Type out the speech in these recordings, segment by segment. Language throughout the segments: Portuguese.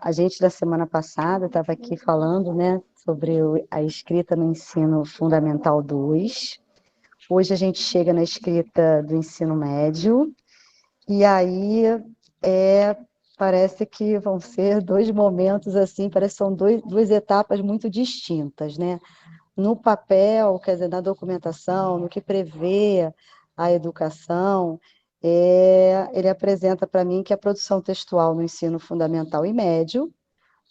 A gente, da semana passada, estava aqui falando, né, sobre a escrita no ensino fundamental 2. Hoje a gente chega na escrita do ensino médio, e aí parece que vão ser dois momentos, assim, parece que são duas etapas muito distintas, né? No papel, quer dizer, na documentação, no que prevê a educação, ele apresenta para mim que a produção textual no ensino fundamental e médio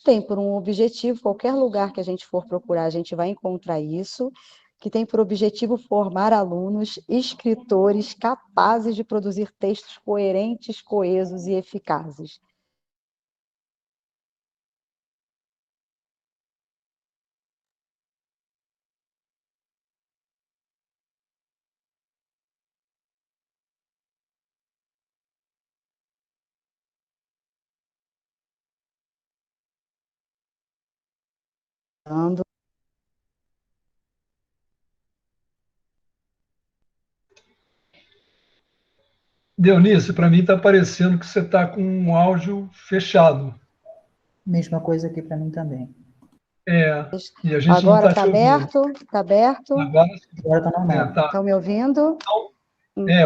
tem por um objetivo, qualquer lugar que a gente for procurar, a gente vai encontrar isso, que tem por objetivo formar alunos, escritores capazes de produzir textos coerentes, coesos e eficazes. Dionísio, para mim está parecendo que você está com um áudio fechado. Mesma coisa aqui para mim também. E a gente não Agora está está te ouvindo. aberto? Está aberto? Agora Agora está normal. tá. Estão me ouvindo?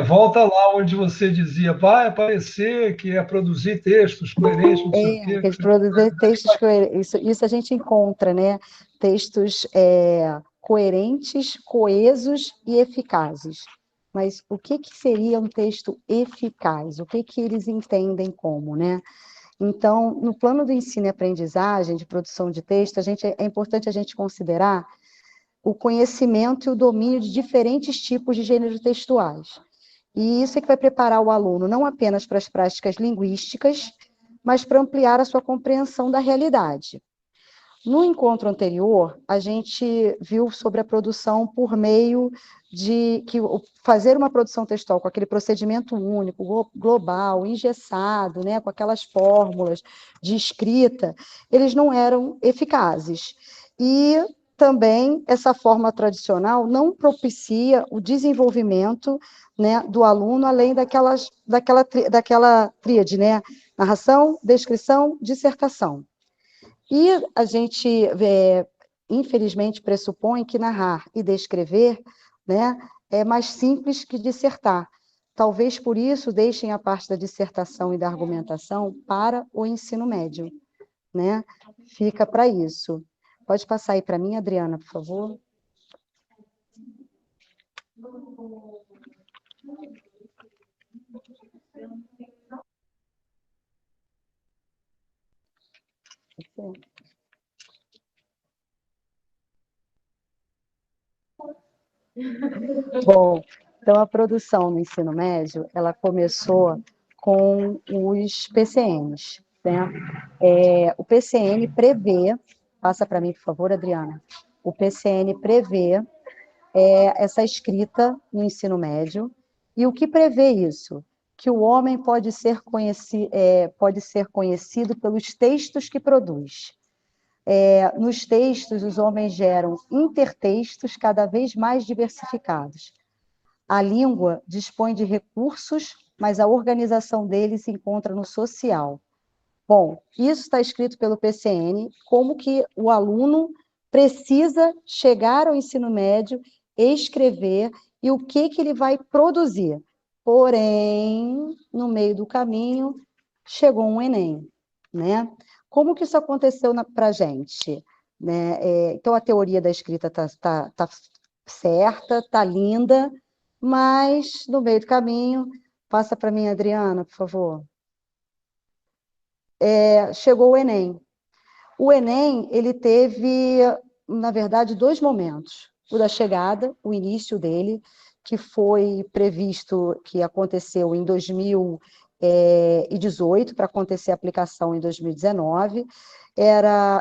Volta lá onde você dizia, vai aparecer que é produzir textos coerentes, não sei o quê. Que produzir textos coerentes, isso a gente encontra, né? Textos coerentes, coesos e eficazes. Mas o que seria um texto eficaz? O que eles entendem como, né? Então, no plano do ensino e aprendizagem, de produção de texto, é importante a gente considerar o conhecimento e o domínio de diferentes tipos de gêneros textuais. E isso é que vai preparar o aluno não apenas para as práticas linguísticas, mas para ampliar a sua compreensão da realidade. No encontro anterior, a gente viu sobre a produção por meio de que fazer uma produção textual com aquele procedimento único, global, engessado, né, com aquelas fórmulas de escrita, eles não eram eficazes. E também essa forma tradicional não propicia o desenvolvimento, né, do aluno, além daquela tríade, né, narração, descrição, dissertação. E a gente, infelizmente, pressupõe que narrar e descrever, né, é mais simples que dissertar. Talvez por isso deixem a parte da dissertação e da argumentação para o ensino médio, né? Fica para isso. Pode passar aí para mim, Adriana, por favor. Bom, então a produção no ensino médio, ela começou com os PCNs, né? O PCN prevê, passa para mim, por favor, Adriana, o PCN prevê essa escrita no ensino médio, e o que prevê isso? Que o homem pode ser conhecido pelos textos que produz. Nos textos, os homens geram intertextos cada vez mais diversificados. A língua dispõe de recursos, mas a organização deles se encontra no social. Bom, isso está escrito pelo PCN, como que o aluno precisa chegar ao ensino médio, escrever, e o que ele vai produzir. Porém, no meio do caminho, chegou um Enem, né? Como que isso aconteceu para a gente? Né? Então, a teoria da escrita está certa, está linda, mas, no meio do caminho, passa para mim, Adriana, por favor. Chegou o Enem. O Enem, ele teve, na verdade, dois momentos. O da chegada, o início dele, que foi previsto, que aconteceu em 2018, para acontecer a aplicação em 2019.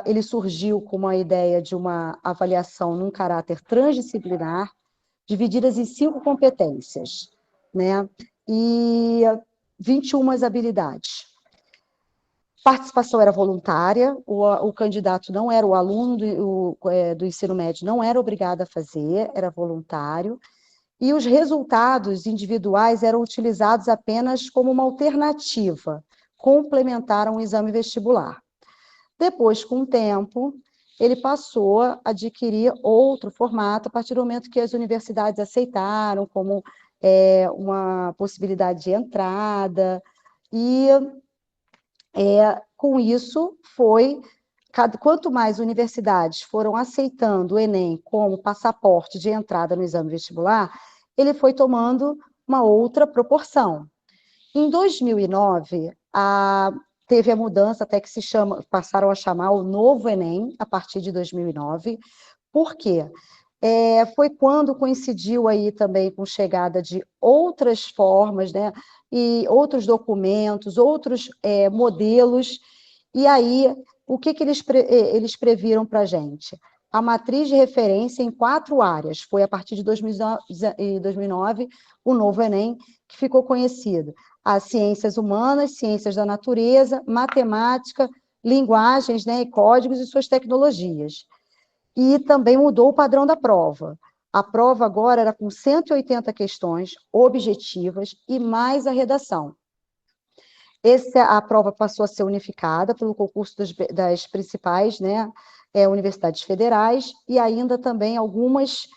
Ele surgiu com uma ideia de uma avaliação num caráter transdisciplinar, divididas em 5 competências, né? E 21 habilidades. Participação era voluntária, o candidato não era o aluno do ensino médio, não era obrigado a fazer, era voluntário, e os resultados individuais eram utilizados apenas como uma alternativa, complementaram o exame vestibular. Depois, com o tempo, ele passou a adquirir outro formato, a partir do momento que as universidades aceitaram como uma possibilidade de entrada, e com isso quanto mais universidades foram aceitando o Enem como passaporte de entrada no exame vestibular, ele foi tomando uma outra proporção. Em 2009, teve a mudança até que passaram a chamar o novo Enem, a partir de 2009. Por quê? Foi quando coincidiu aí também com chegada de outras formas, né, e outros documentos, outros modelos, e aí o que eles previram para a gente? A matriz de referência em 4 áreas, foi a partir de 2009 o novo Enem, que ficou conhecido. As ciências humanas, ciências da natureza, matemática, linguagens, né, e códigos e suas tecnologias. E também mudou o padrão da prova. A prova agora era com 180 questões objetivas e mais a redação. A prova passou a ser unificada pelo concurso das principais, né, universidades federais, e ainda também algumas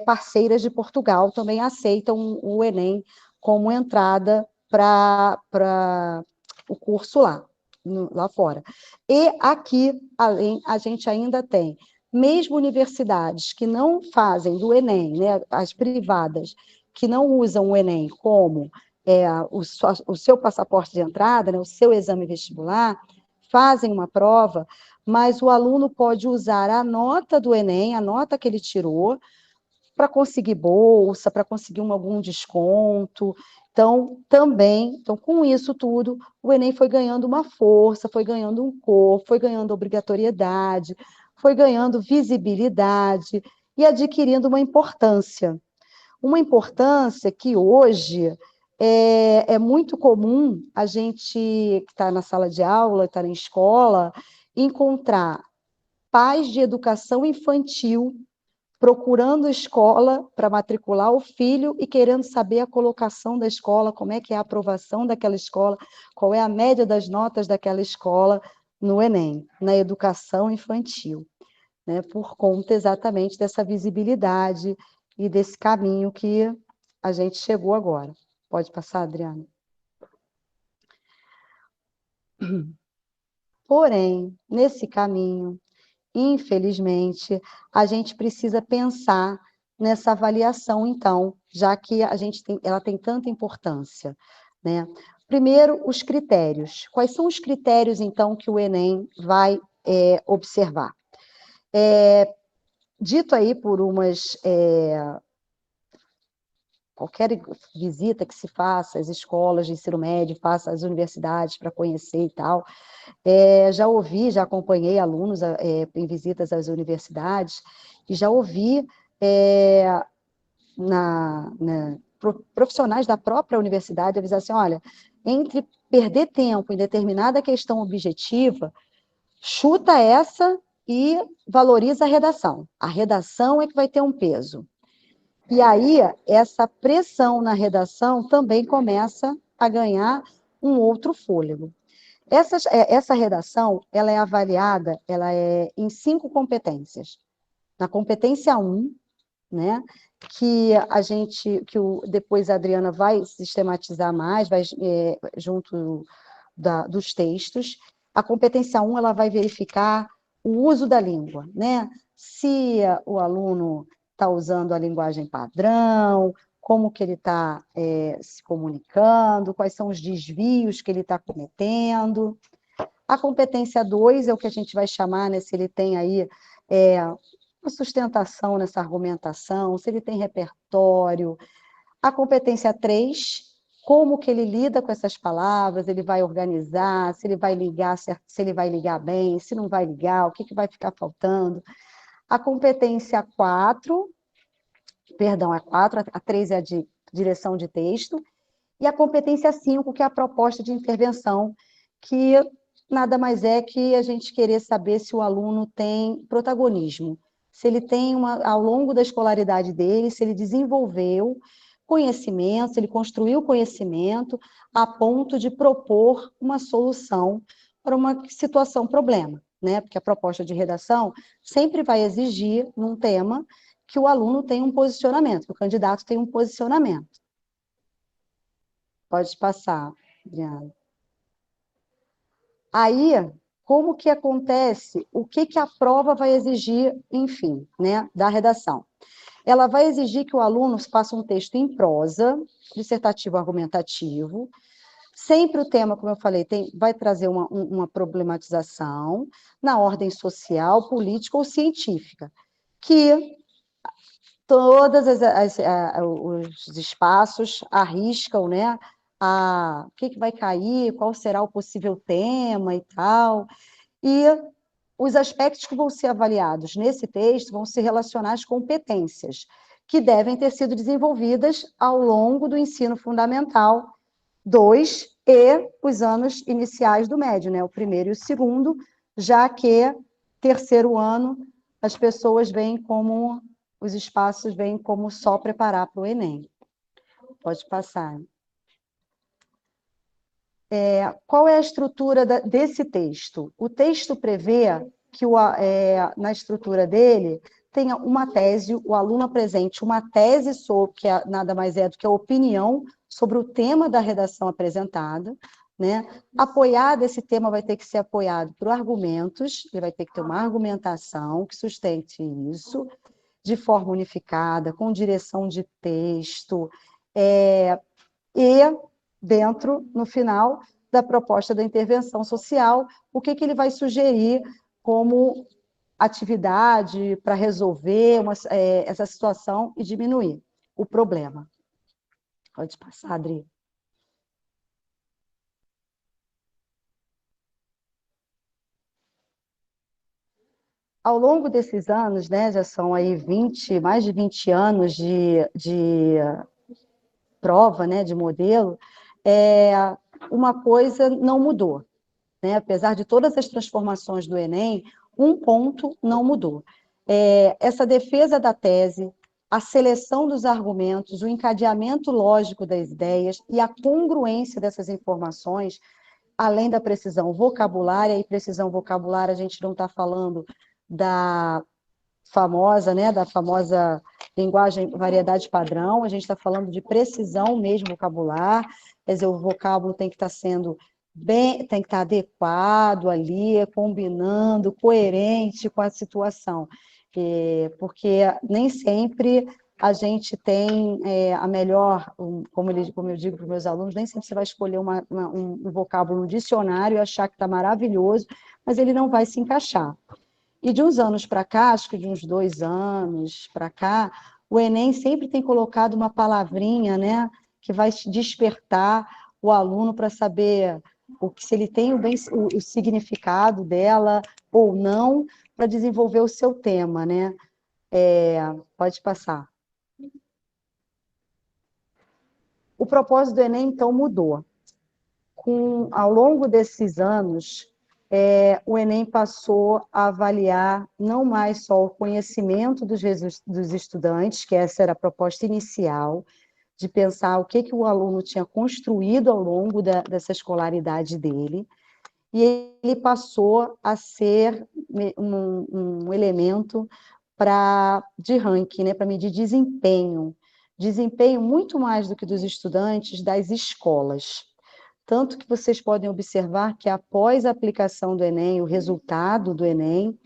parceiras de Portugal também aceitam o Enem como entrada para o curso lá fora. E aqui, além, a gente ainda tem, mesmo universidades que não fazem do Enem, né, as privadas, que não usam o Enem como o seu passaporte de entrada, né, o seu exame vestibular, fazem uma prova, mas o aluno pode usar a nota do Enem, a nota que ele tirou, para conseguir bolsa, para conseguir algum desconto. Então, com isso tudo, o Enem foi ganhando uma força, foi ganhando um corpo, foi ganhando obrigatoriedade, foi ganhando visibilidade e adquirindo uma importância. Uma importância que hoje é muito comum a gente que está na sala de aula, está na escola, encontrar pais de educação infantil procurando escola para matricular o filho e querendo saber a colocação da escola, como é que é a aprovação daquela escola, qual é a média das notas daquela escola no Enem, na educação infantil, né? Por conta exatamente dessa visibilidade e desse caminho que a gente chegou agora. Pode passar, Adriana? Porém, nesse caminho, infelizmente, a gente precisa pensar nessa avaliação, então, já que ela tem tanta importância, né? Primeiro, os critérios. Quais são os critérios, então, que o Enem vai observar? Dito aí por qualquer visita que se faça às escolas de ensino médio, faça às universidades para conhecer e tal, já acompanhei alunos em visitas às universidades, e já ouvi profissionais da própria universidade avisar assim, olha, entre perder tempo em determinada questão objetiva, chuta essa e valoriza a redação. A redação é que vai ter um peso. E aí, essa pressão na redação também começa a ganhar um outro fôlego. Essa redação, ela é avaliada, em 5 competências. Na competência 1, né, depois a Adriana vai sistematizar mais, junto dos textos. A competência 1, ela vai verificar o uso da língua, né? Se o aluno está usando a linguagem padrão, como que ele está se comunicando, quais são os desvios que ele está cometendo. A competência 2 é o que a gente vai chamar, né, se ele tem aí uma sustentação nessa argumentação, se ele tem repertório. A competência 3, como que ele lida com essas palavras, ele vai organizar, se ele vai ligar, se ele vai ligar bem, se não vai ligar, o que vai ficar faltando. A competência 4, a 3 é a de direção de texto, e a competência 5, que é a proposta de intervenção, que nada mais é que a gente querer saber se o aluno tem protagonismo, se ele tem ao longo da escolaridade dele, se ele desenvolveu conhecimentos, ele construiu conhecimento a ponto de propor uma solução para uma situação, problema, né? Porque a proposta de redação sempre vai exigir, num tema, que o aluno tenha um posicionamento, que o candidato tenha um posicionamento. Pode passar, Adriana. Aí, como que acontece? O que a prova vai exigir, enfim, né, da redação? Ela vai exigir que o aluno faça um texto em prosa, dissertativo argumentativo. Sempre o tema, como eu falei, vai trazer uma problematização na ordem social, política ou científica, que todos os espaços arriscam, né, o que vai cair, qual será o possível tema e tal, e os aspectos que vão ser avaliados nesse texto vão se relacionar às competências, que devem ter sido desenvolvidas ao longo do ensino fundamental 2 e os anos iniciais do médio, né, o primeiro e o segundo, já que terceiro ano as pessoas veem como, os espaços veem como só preparar para o Enem. Pode passar. Qual é a estrutura desse texto? O texto prevê que na estrutura dele tenha uma tese, o aluno apresente uma tese sobre, que nada mais é do que a opinião sobre o tema da redação apresentada, né? Apoiado, esse tema vai ter que ser apoiado por argumentos, ele vai ter que ter uma argumentação que sustente isso, de forma unificada, com direção de texto, e dentro, no final, da proposta da intervenção social, o que ele vai sugerir como atividade para resolver essa situação e diminuir o problema. Pode passar, Adri. Ao longo desses anos, né, já são aí mais de 20 anos de prova, né, de modelo, uma coisa não mudou, né? Apesar de todas as transformações do Enem, um ponto não mudou. Essa defesa da tese, a seleção dos argumentos, o encadeamento lógico das ideias e a congruência dessas informações, além da precisão vocabulária, e precisão vocabulária a gente não está falando da famosa, né, da famosa linguagem variedade padrão, a gente está falando de precisão mesmo vocabular, quer dizer, o vocábulo tem que estar sendo tem que estar adequado ali, combinando, coerente com a situação, porque nem sempre a gente tem a melhor, como eu digo para os meus alunos, nem sempre você vai escolher um vocábulo no dicionário e achar que está maravilhoso, mas ele não vai se encaixar. E de uns anos para cá, acho que de uns 2 anos para cá, o Enem sempre tem colocado uma palavrinha, né, que vai despertar o aluno para saber se ele tem o significado dela ou não, para desenvolver o seu tema, né? Pode passar. O propósito do Enem, então, mudou. Ao longo desses anos, o Enem passou a avaliar não mais só o conhecimento dos estudantes, que essa era a proposta inicial, de pensar o que o aluno tinha construído ao longo dessa escolaridade dele, e ele passou a ser um elemento de ranking, né, para medir desempenho muito mais do que dos estudantes das escolas. Tanto que vocês podem observar que após a aplicação do Enem, o resultado do Enem,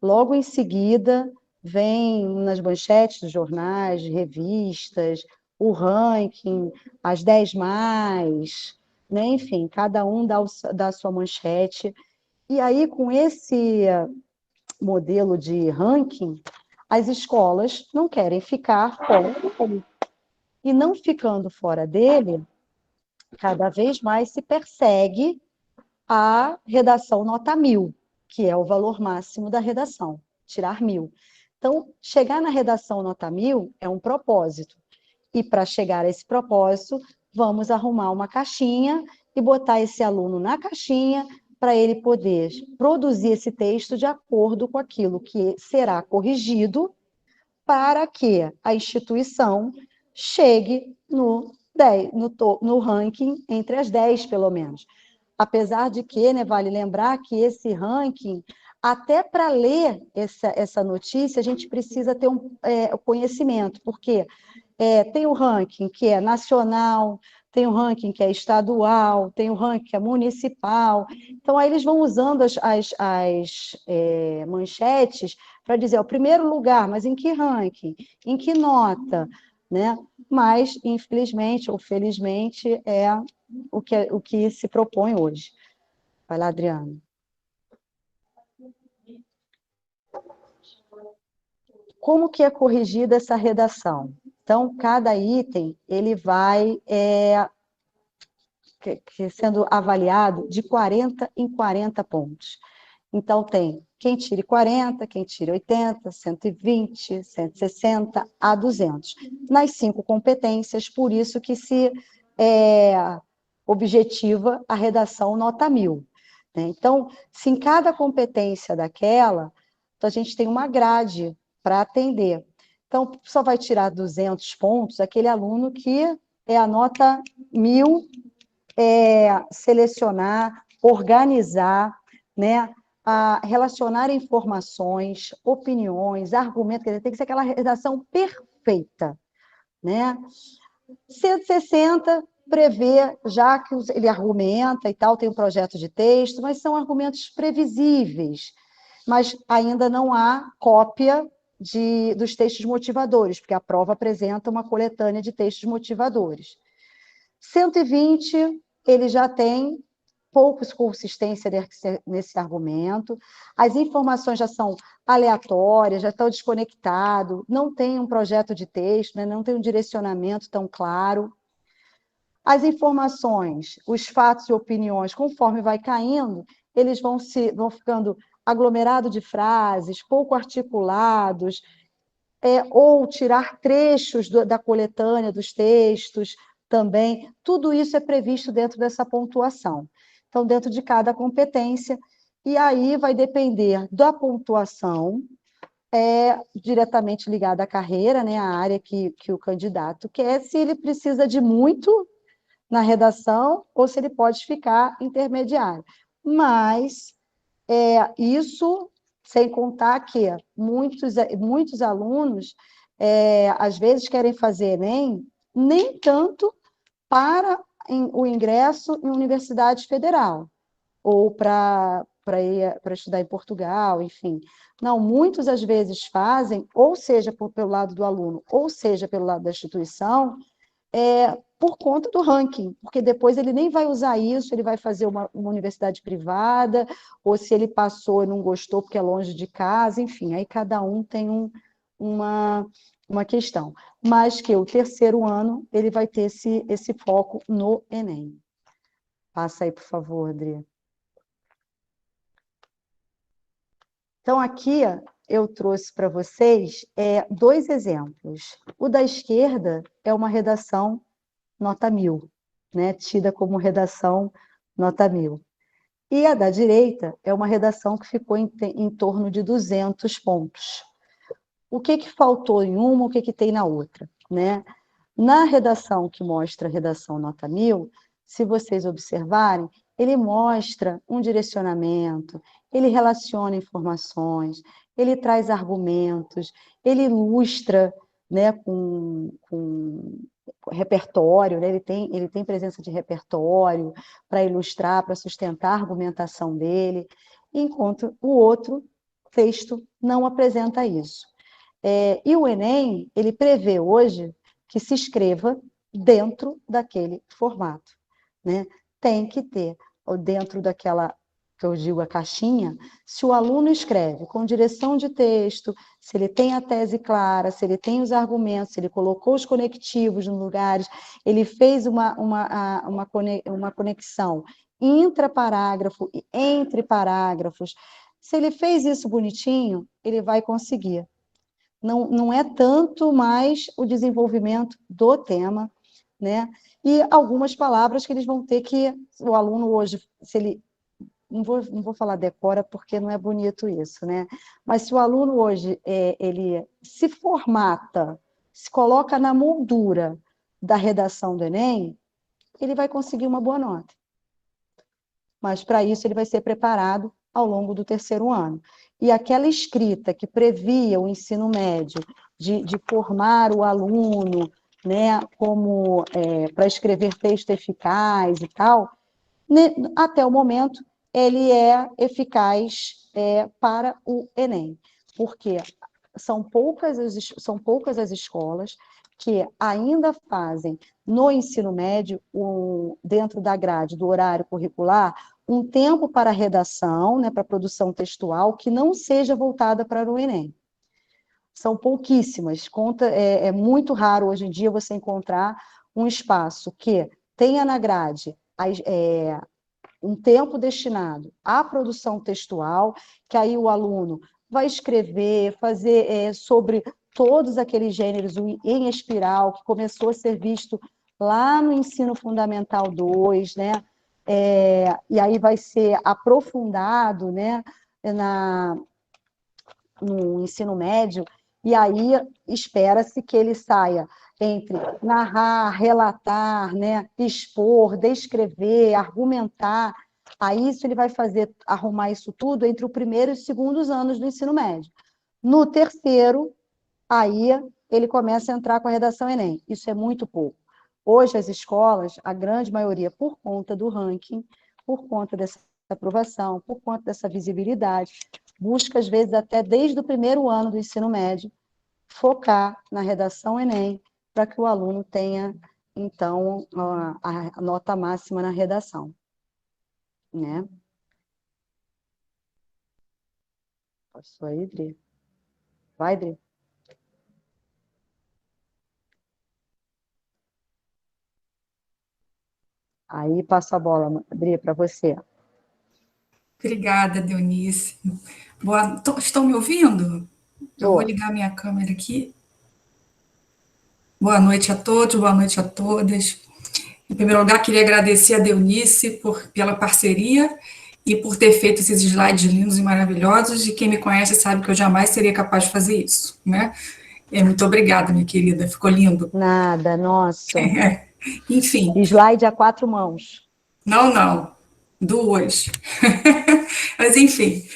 logo em seguida vem nas manchetes dos jornais, de revistas, o ranking, as 10 mais, né? Enfim, cada um dá a sua manchete. E aí, com esse modelo de ranking, as escolas não querem ficar fora dele. E não ficando fora dele, cada vez mais se persegue a redação nota 1000, que é o valor máximo da redação, tirar 1000. Então, chegar na redação nota 1000 é um propósito. E para chegar a esse propósito, vamos arrumar uma caixinha e botar esse aluno na caixinha para ele poder produzir esse texto de acordo com aquilo que será corrigido, para que a instituição chegue no 10, no ranking entre as 10, pelo menos. Apesar de que, né, vale lembrar que esse ranking, até para ler essa notícia, a gente precisa ter conhecimento, porque tem o ranking que é nacional, tem o ranking que é estadual, tem o ranking que é municipal. Então, aí eles vão usando as manchetes para dizer, o primeiro lugar, mas em que ranking? Em que nota? Né? Mas, infelizmente ou felizmente, é o que se propõe hoje. Vai lá, Adriano. Como que é corrigida essa redação? Então, cada item, ele vai sendo avaliado de 40 em 40 pontos. Então, tem quem tire 40, quem tire 80, 120, 160 a 200. Nas 5 competências, por isso que se objetiva a redação nota 1000. Né? Então, se em cada competência daquela, então a gente tem uma grade para atender. Então, só vai tirar 200 pontos aquele aluno que é a nota 1000, selecionar, organizar, né? Relacionar informações, opiniões, argumentos, quer dizer, tem que ser aquela redação perfeita, né? 160 prevê, já que ele argumenta e tal, tem um projeto de texto, mas são argumentos previsíveis, mas ainda não há cópia dos textos motivadores, porque a prova apresenta uma coletânea de textos motivadores. 120, ele já tem poucos consistência nesse argumento, as informações já são aleatórias, já estão desconectadas, não tem um projeto de texto, né, não tem um direcionamento tão claro. As informações, os fatos e opiniões, conforme vai caindo, eles vão ficando aglomerados de frases, pouco articulados, ou tirar trechos da coletânea dos textos também. Tudo isso é previsto dentro dessa pontuação. Então, dentro de cada competência, e aí vai depender da pontuação, diretamente ligada à carreira, né, à área que o candidato quer, se ele precisa de muito na redação ou se ele pode ficar intermediário. Mas isso sem contar que muitos alunos, às vezes, querem fazer Enem, nem tanto para o ingresso em universidade federal, ou para estudar em Portugal, enfim. Não, muitos, às vezes, fazem, ou seja, pelo lado do aluno, ou seja, pelo lado da instituição, por conta do ranking, porque depois ele nem vai usar isso, ele vai fazer uma universidade privada, ou se ele passou e não gostou porque é longe de casa, enfim, aí cada um tem uma questão. Mas que o terceiro ano, ele vai ter esse foco no Enem. Passa aí, por favor, Adri. Então, aqui eu trouxe para vocês 2 exemplos. O da esquerda é uma redação nota 1000, né? Tida como redação nota 1000. E a da direita é uma redação que ficou em torno de 200 pontos. O que faltou em uma, o que tem na outra, né? Na redação que mostra a redação nota 1000, se vocês observarem, ele mostra um direcionamento, ele relaciona informações, ele traz argumentos, ele ilustra, né, com repertório, né? Ele tem presença de repertório para ilustrar, para sustentar a argumentação dele, enquanto o outro texto não apresenta isso. E o Enem, ele prevê hoje que se escreva dentro daquele formato, né? Tem que ter, dentro daquela, que eu digo, a caixinha, se o aluno escreve com direção de texto, se ele tem a tese clara, se ele tem os argumentos, se ele colocou os conectivos nos lugares, ele fez uma conexão intraparágrafo e entre parágrafos, se ele fez isso bonitinho, ele vai conseguir. Não é tanto mais o desenvolvimento do tema, né? E algumas palavras que eles vão ter que, o aluno hoje, se ele, não vou falar decora porque não é bonito isso, né? Mas se o aluno hoje, ele se formata, se coloca na moldura da redação do Enem, ele vai conseguir uma boa nota. Mas, para isso, ele vai ser preparado ao longo do terceiro ano. E aquela escrita que previa o ensino médio de formar o aluno, né, como para escrever texto eficaz e tal, né, até o momento, ele é eficaz para o Enem. Porque são poucas as escolas que ainda fazem no ensino médio, dentro da grade do horário curricular, um tempo para redação, né, para produção textual, que não seja voltada para o Enem. São pouquíssimas. É muito raro hoje em dia você encontrar um espaço que tenha na grade um tempo destinado à produção textual, que aí o aluno vai escrever, fazer sobre todos aqueles gêneros em espiral, que começou a ser visto lá no ensino fundamental 2, né? E aí vai ser aprofundado, né, no ensino médio, e aí espera-se que ele saia entre narrar, relatar, né, expor, descrever, argumentar. Aí isso ele vai arrumar isso tudo entre o primeiro e o segundo anos do ensino médio. No terceiro, aí ele começa a entrar com a redação Enem. Isso é muito pouco. Hoje as escolas, a grande maioria, por conta do ranking, por conta dessa aprovação, por conta dessa visibilidade, busca, às vezes, até desde o primeiro ano do ensino médio, focar na redação Enem, para que o aluno tenha, então, a nota máxima na redação. Né? Passou aí, Dri? Vai, Dri? Aí passo a bola, Dri, para você. Obrigada, Deonice. Estão me ouvindo? Eu vou ligar minha câmera aqui. Boa noite a todos, boa noite a todas. Em primeiro lugar, queria agradecer a Deonice pela parceria e por ter feito esses slides lindos e maravilhosos, e quem me conhece sabe que eu jamais seria capaz de fazer isso, né? Muito obrigada, minha querida, ficou lindo. Nada, nossa. Enfim. Slide a 4 mãos. Não, 2. Mas, enfim,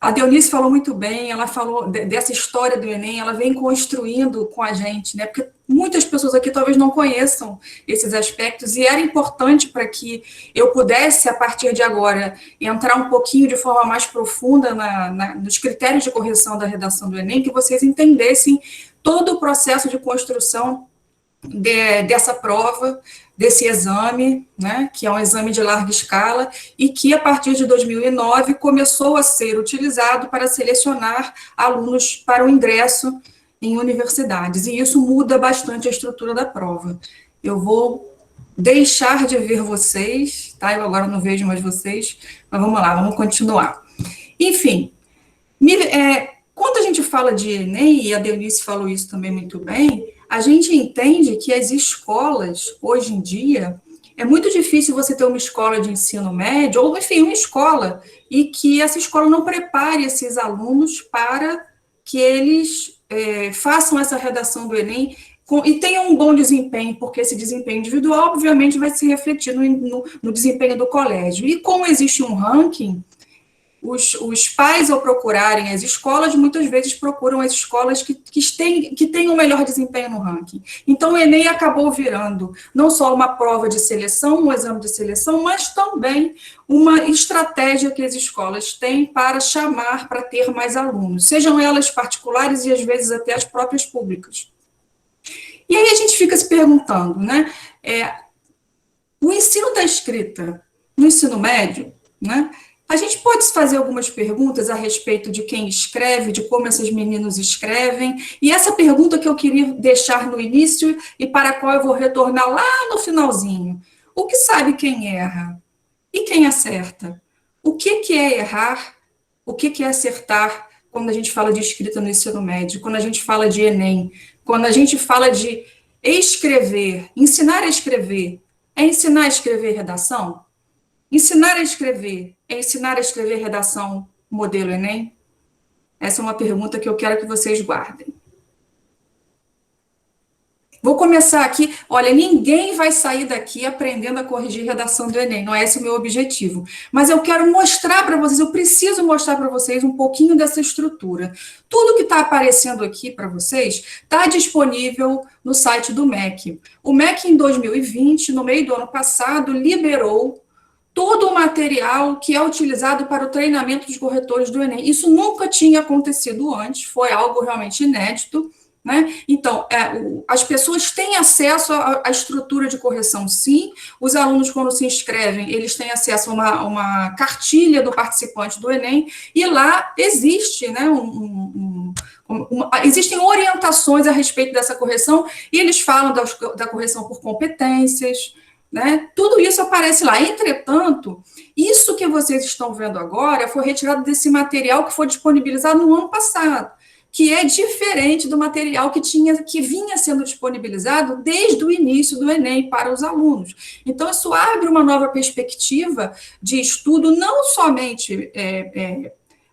a Deonice falou muito bem, ela falou dessa história do Enem, ela vem construindo com a gente, né? Porque muitas pessoas aqui talvez não conheçam esses aspectos, e era importante para que eu pudesse, a partir de agora, entrar um pouquinho de forma mais profunda nos critérios de correção da redação do Enem, que vocês entendessem todo o processo de construção dessa prova, desse exame, né, que é um exame de larga escala, e que, a partir de 2009, começou a ser utilizado para selecionar alunos para o ingresso em universidades, e isso muda bastante a estrutura da prova. Eu vou deixar de ver vocês, tá? Eu agora não vejo mais vocês, mas vamos lá, vamos continuar. Enfim, quando a gente fala de Enem, e a Deonice falou isso também muito bem, a gente entende que as escolas, hoje em dia, é muito difícil você ter uma escola de ensino médio, ou, enfim, uma escola, e que essa escola não prepare esses alunos para que eles façam essa redação do Enem e tenham um bom desempenho, porque esse desempenho individual, obviamente, vai se refletir no desempenho do colégio. E como existe um ranking, os pais, ao procurarem as escolas, muitas vezes procuram as escolas que têm um melhor desempenho no ranking. Então, o Enem acabou virando não só uma prova de seleção, um exame de seleção, mas também uma estratégia que as escolas têm para chamar, para ter mais alunos, sejam elas particulares e, às vezes, até as próprias públicas. E aí a gente fica se perguntando, né? O ensino da escrita no ensino médio, né? A gente pode fazer algumas perguntas a respeito de quem escreve, de como esses meninos escrevem, e essa pergunta que eu queria deixar no início e para a qual eu vou retornar lá no finalzinho. O que sabe quem erra? E quem acerta? O que é errar? O que é acertar quando a gente fala de escrita no ensino médio, quando a gente fala de Enem, quando a gente fala de escrever, ensinar a escrever? É ensinar a escrever redação? Ensinar a escrever é ensinar a escrever redação modelo Enem? Essa é uma pergunta que eu quero que vocês guardem. Vou começar aqui. Olha, ninguém vai sair daqui aprendendo a corrigir redação do Enem, não é esse o meu objetivo. Mas eu quero mostrar para vocês, eu preciso mostrar para vocês um pouquinho dessa estrutura. Tudo que está aparecendo aqui para vocês está disponível no site do MEC. O MEC, em 2020, no meio do ano passado, liberou todo o material que é utilizado para o treinamento dos corretores do Enem. Isso nunca tinha acontecido antes, foi algo realmente inédito. Né? Então, as pessoas têm acesso à estrutura de correção, sim. Os alunos, quando se inscrevem, eles têm acesso a uma cartilha do participante do Enem, e lá existe, né, existem orientações a respeito dessa correção, e eles falam da correção por competências, né? Tudo isso aparece lá. Entretanto, isso que vocês estão vendo agora foi retirado desse material que foi disponibilizado no ano passado, que é diferente do material que vinha sendo disponibilizado desde o início do Enem para os alunos. Então, isso abre uma nova perspectiva de estudo, não somente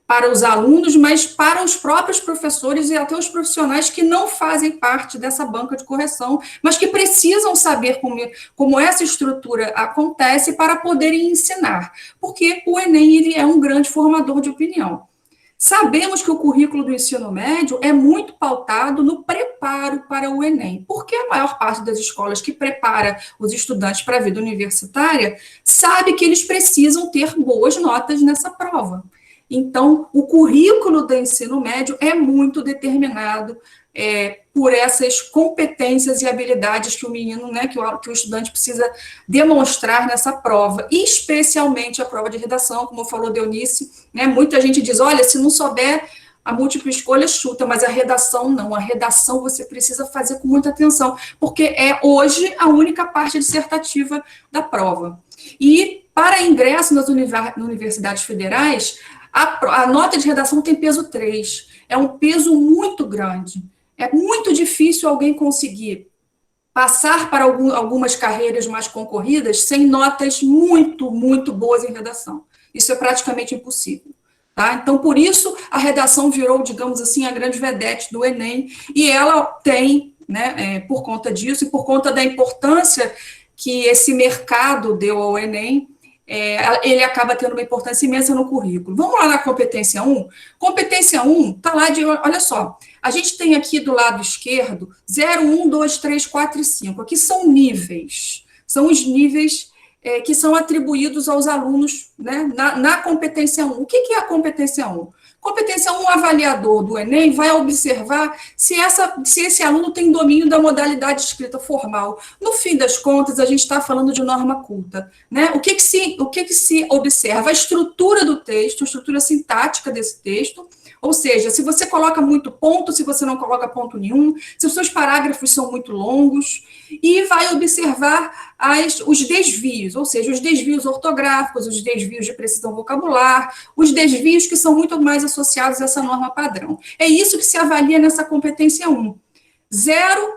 para os alunos, mas para os próprios professores e até os profissionais que não fazem parte dessa banca de correção, mas que precisam saber como essa estrutura acontece para poderem ensinar, porque o Enem ele é um grande formador de opinião. Sabemos que o currículo do ensino médio é muito pautado no preparo para o Enem, porque a maior parte das escolas que prepara os estudantes para a vida universitária sabe que eles precisam ter boas notas nessa prova. Então, o currículo do ensino médio é muito determinado por essas competências e habilidades que o menino, né, que o estudante precisa demonstrar nessa prova, e especialmente a prova de redação, como falou Deonice, né, muita gente diz, olha, se não souber a múltipla escolha, chuta, mas a redação não, a redação você precisa fazer com muita atenção, porque é hoje a única parte dissertativa da prova. E para ingresso nas universidades federais, a nota de redação tem peso 3, é um peso muito grande. É muito difícil alguém conseguir passar para algumas carreiras mais concorridas sem notas muito, muito boas em redação. Isso é praticamente impossível. Tá? Então, por isso, a redação virou, digamos assim, a grande vedete do Enem, e ela tem, né, por conta disso, e por conta da importância que esse mercado deu ao Enem, ele acaba tendo uma importância imensa no currículo. Vamos lá na competência 1? Competência 1 está lá olha só, a gente tem aqui do lado esquerdo 0, 1, 2, 3, 4 e 5. Aqui são níveis, são os níveis que são atribuídos aos alunos, né, na competência 1. O que é a competência 1? Competência 1, o avaliador do Enem vai observar se esse aluno tem domínio da modalidade escrita formal. No fim das contas, a gente está falando de norma culta, né? O que se observa? A estrutura do texto, a estrutura sintática desse texto, ou seja, se você coloca muito ponto, se você não coloca ponto nenhum, se os seus parágrafos são muito longos, e vai observar os desvios, ou seja, os desvios ortográficos, os desvios de precisão vocabular, os desvios que são muito mais associados a essa norma padrão. É isso que se avalia nessa competência 1. 0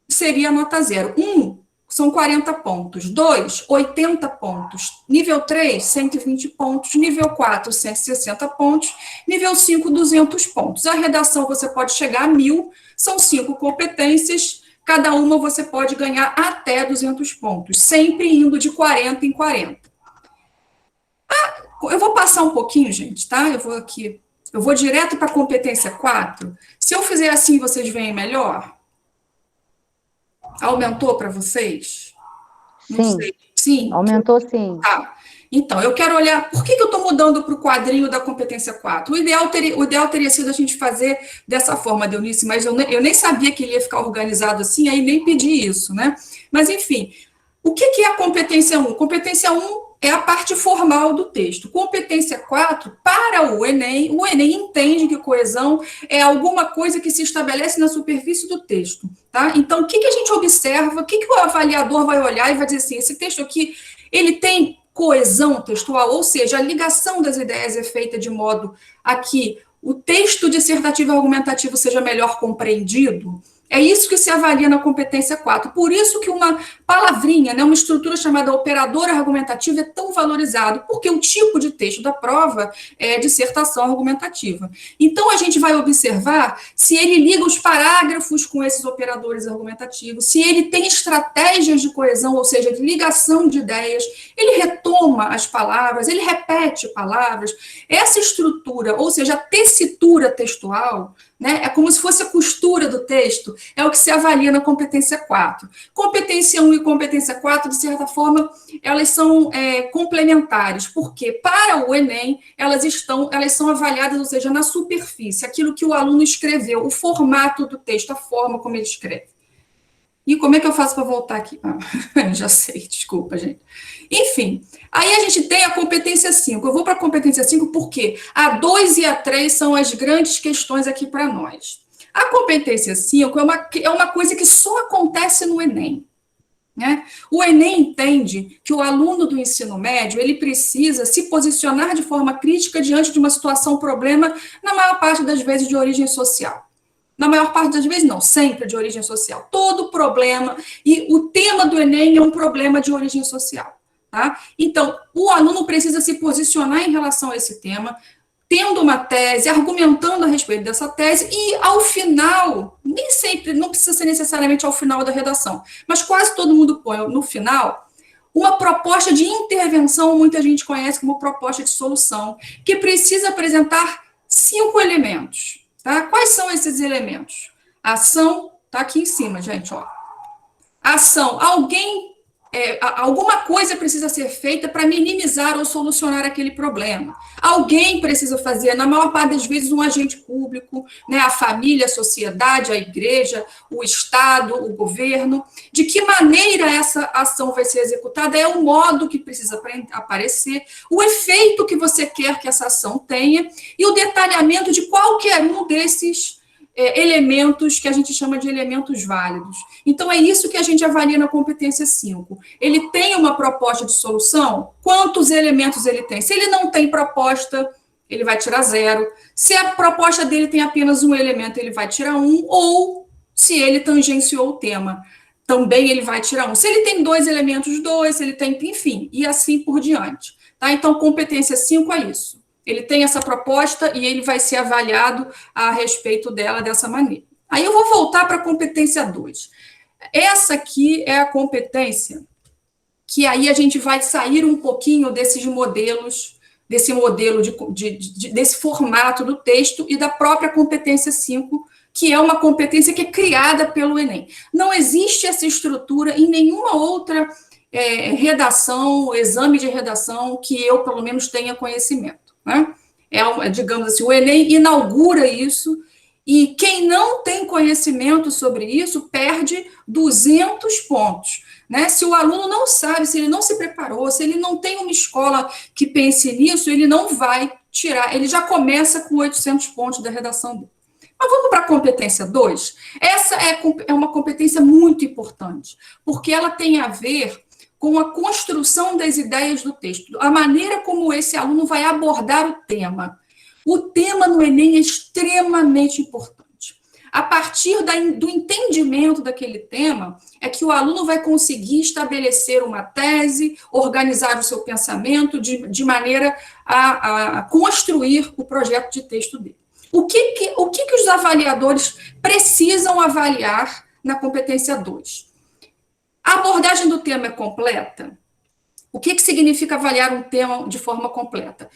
seria a nota 0. 1 são 40 pontos. 2, 80 pontos. Nível 3, 120 pontos. Nível 4, 160 pontos. Nível 5, 200 pontos. A redação você pode chegar a 1.000, são 5 competências, cada uma você pode ganhar até 200 pontos, sempre indo de 40 em 40. Eu vou passar um pouquinho, gente, tá? Eu vou direto para a competência 4. Se eu fizer assim, vocês veem melhor? Aumentou para vocês? Sim. Sim? Aumentou, sim. Tá. Então, eu quero olhar, por que eu estou mudando para o quadrinho da competência 4? O ideal teria sido a gente fazer dessa forma, Deonice, mas eu nem sabia que ele ia ficar organizado assim, aí nem pedi isso, né? Mas, enfim, o que é a competência 1? Competência 1 é a parte formal do texto. Competência 4, para o Enem entende que coesão é alguma coisa que se estabelece na superfície do texto, tá? Então, o que a gente observa, o que o avaliador vai olhar e vai dizer assim, esse texto aqui, ele tem coesão textual, ou seja, a ligação das ideias é feita de modo a que o texto dissertativo e argumentativo seja melhor compreendido. É isso que se avalia na competência 4. Por isso que uma palavrinha, né, uma estrutura chamada operador argumentativo é tão valorizado, porque o tipo de texto da prova é dissertação argumentativa. Então, a gente vai observar se ele liga os parágrafos com esses operadores argumentativos, se ele tem estratégias de coesão, ou seja, de ligação de ideias, ele retoma as palavras, ele repete palavras. Essa estrutura, ou seja, a tessitura textual, né, é como se fosse a costura do texto, é o que se avalia na competência 4. Competência 1 e competência 4, de certa forma, elas são complementares, porque para o Enem, elas são avaliadas, ou seja, na superfície, aquilo que o aluno escreveu, o formato do texto, a forma como ele escreve. E como é que eu faço para voltar aqui? Já sei, desculpa, gente. Enfim, aí a gente tem a competência 5. Eu vou para a competência 5 porque a 2 e a 3 são as grandes questões aqui para nós. A competência 5 é uma coisa que só acontece no Enem. Né? O Enem entende que o aluno do ensino médio ele precisa se posicionar de forma crítica diante de uma situação, problema, na maior parte das vezes de origem social. Na maior parte das vezes, não, sempre de origem social. Todo problema, e o tema do Enem é um problema de origem social. Tá? Então, o aluno precisa se posicionar em relação a esse tema, tendo uma tese, argumentando a respeito dessa tese, e ao final, nem sempre, não precisa ser necessariamente ao final da redação, mas quase todo mundo põe no final uma proposta de intervenção, muita gente conhece como proposta de solução, que precisa apresentar 5 elementos. Tá? Quais são esses elementos? A ação, está aqui em cima, gente. Ó. Ação, alguma coisa precisa ser feita para minimizar ou solucionar aquele problema. Alguém precisa fazer, na maior parte das vezes, um agente público, né, a família, a sociedade, a igreja, o Estado, o governo. De que maneira essa ação vai ser executada é o modo que precisa aparecer, o efeito que você quer que essa ação tenha e o detalhamento de qualquer um desses elementos que a gente chama de elementos válidos. Então, é isso que a gente avalia na competência 5. Ele tem uma proposta de solução? Quantos elementos ele tem? Se ele não tem proposta, ele vai tirar 0. Se a proposta dele tem apenas um elemento, ele vai tirar 1. Ou, se ele tangenciou o tema, também ele vai tirar 1. Se ele tem 2 elementos, 2. Se ele tem, enfim, e assim por diante. Tá? Então, competência 5 é isso. Ele tem essa proposta e ele vai ser avaliado a respeito dela dessa maneira. Aí eu vou voltar para a competência 2. Essa aqui é a competência que aí a gente vai sair um pouquinho desses modelos, desse modelo, desse formato do texto e da própria competência 5, que é uma competência que é criada pelo Enem. Não existe essa estrutura em nenhuma outra redação, exame de redação que eu, pelo menos, tenha conhecimento. Né? Digamos assim, o Enem inaugura isso, e quem não tem conhecimento sobre isso perde 200 pontos. Né? Se o aluno não sabe, se ele não se preparou, se ele não tem uma escola que pense nisso, ele não vai tirar, ele já começa com 800 pontos da redação dele. Mas vamos para a competência 2? Essa é uma competência muito importante, porque ela tem a ver com a construção das ideias do texto, a maneira como esse aluno vai abordar o tema. O tema no Enem é extremamente importante. A partir do entendimento daquele tema, é que o aluno vai conseguir estabelecer uma tese, organizar o seu pensamento de maneira a construir o projeto de texto dele. O que os avaliadores precisam avaliar na competência 2? A abordagem do tema é completa? O que significa avaliar um tema de forma completa?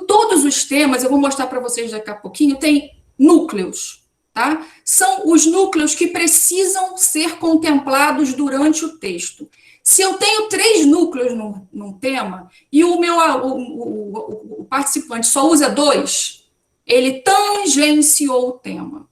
Todos os temas, eu vou mostrar para vocês daqui a pouquinho, tem núcleos, tá? São os núcleos que precisam ser contemplados durante o texto. Se eu tenho 3 núcleos num tema e o participante só usa 2, ele tangenciou o tema.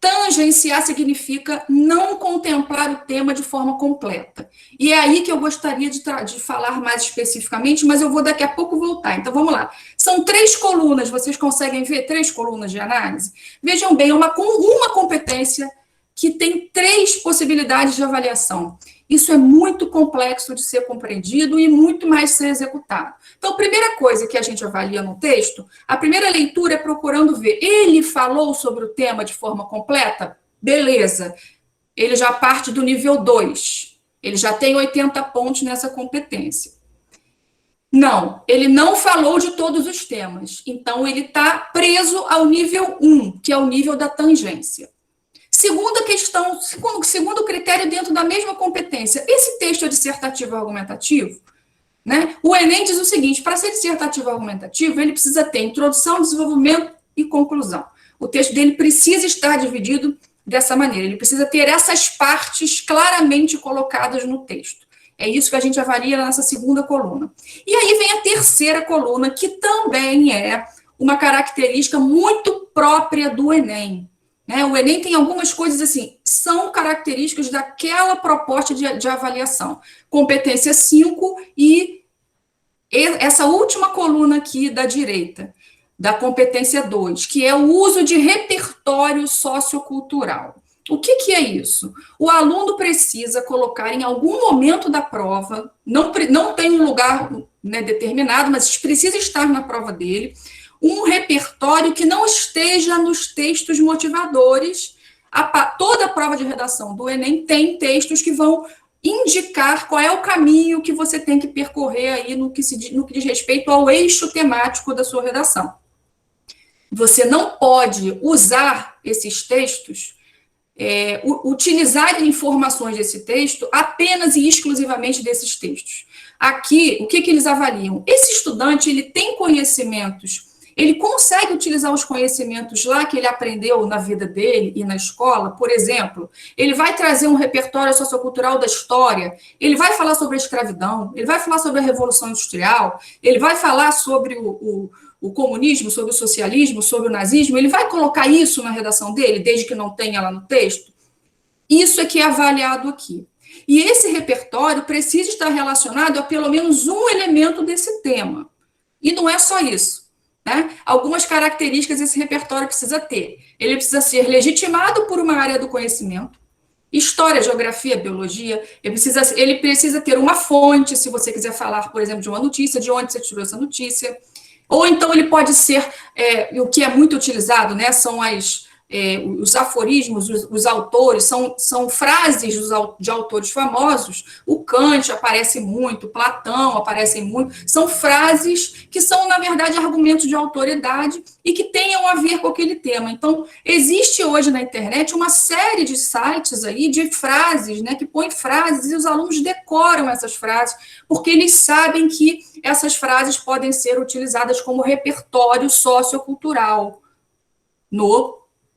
Tangenciar significa não contemplar o tema de forma completa. E é aí que eu gostaria de falar mais especificamente, mas eu vou daqui a pouco voltar. Então, vamos lá. São 3 colunas, vocês conseguem ver 3 colunas de análise? Vejam bem, uma competência que tem 3 possibilidades de avaliação. Isso é muito complexo de ser compreendido e muito mais ser executado. Então, a primeira coisa que a gente avalia no texto, a primeira leitura é procurando ver, ele falou sobre o tema de forma completa? Beleza. ele já parte do nível 2. Ele já tem 80 pontos nessa competência. Não, ele não falou de todos os temas. Então, ele está preso ao nível 1, que é o nível da tangência. Segunda questão, segundo critério dentro da mesma competência, esse texto é dissertativo argumentativo? Né? O Enem diz o seguinte, para ser dissertativo argumentativo, ele precisa ter introdução, desenvolvimento e conclusão. O texto dele precisa estar dividido dessa maneira, ele precisa ter essas partes claramente colocadas no texto. É isso que a gente avalia nessa segunda coluna. E aí vem a terceira coluna, que também é uma característica muito própria do Enem. Né? O Enem tem algumas coisas assim, são características daquela proposta de avaliação. Competência 5 e essa última coluna aqui da direita, da competência 2, que é o uso de repertório sociocultural. O que é isso? O aluno precisa colocar em algum momento da prova, não tem um lugar, né, determinado, mas precisa estar na prova dele, um repertório que não esteja nos textos motivadores. Toda a prova de redação do Enem tem textos que vão indicar qual é o caminho que você tem que percorrer aí no que diz respeito ao eixo temático da sua redação. Você não pode usar esses textos, utilizar informações desse texto apenas e exclusivamente desses textos. Aqui, o que eles avaliam? Esse estudante, ele tem conhecimentos, ele consegue utilizar os conhecimentos lá que ele aprendeu na vida dele e na escola. Por exemplo, ele vai trazer um repertório sociocultural da história, ele vai falar sobre a escravidão, ele vai falar sobre a Revolução Industrial, ele vai falar sobre o comunismo, sobre o socialismo, sobre o nazismo, ele vai colocar isso na redação dele, desde que não tenha lá no texto? Isso é que é avaliado aqui. E esse repertório precisa estar relacionado a pelo menos um elemento desse tema. E não é só isso. Né? Algumas características esse repertório precisa ter. Ele precisa ser legitimado por uma área do conhecimento, história, geografia, biologia, ele precisa ter uma fonte, se você quiser falar, por exemplo, de uma notícia, de onde você tirou essa notícia. Ou então ele pode ser, o que é muito utilizado, né, são os aforismos, os autores, são frases de autores famosos. O Kant aparece muito, Platão aparece muito, são frases que são, na verdade, argumentos de autoridade e que tenham a ver com aquele tema. Então, existe hoje na internet uma série de sites aí de frases, né, que põem frases e os alunos decoram essas frases, porque eles sabem que essas frases podem ser utilizadas como repertório sociocultural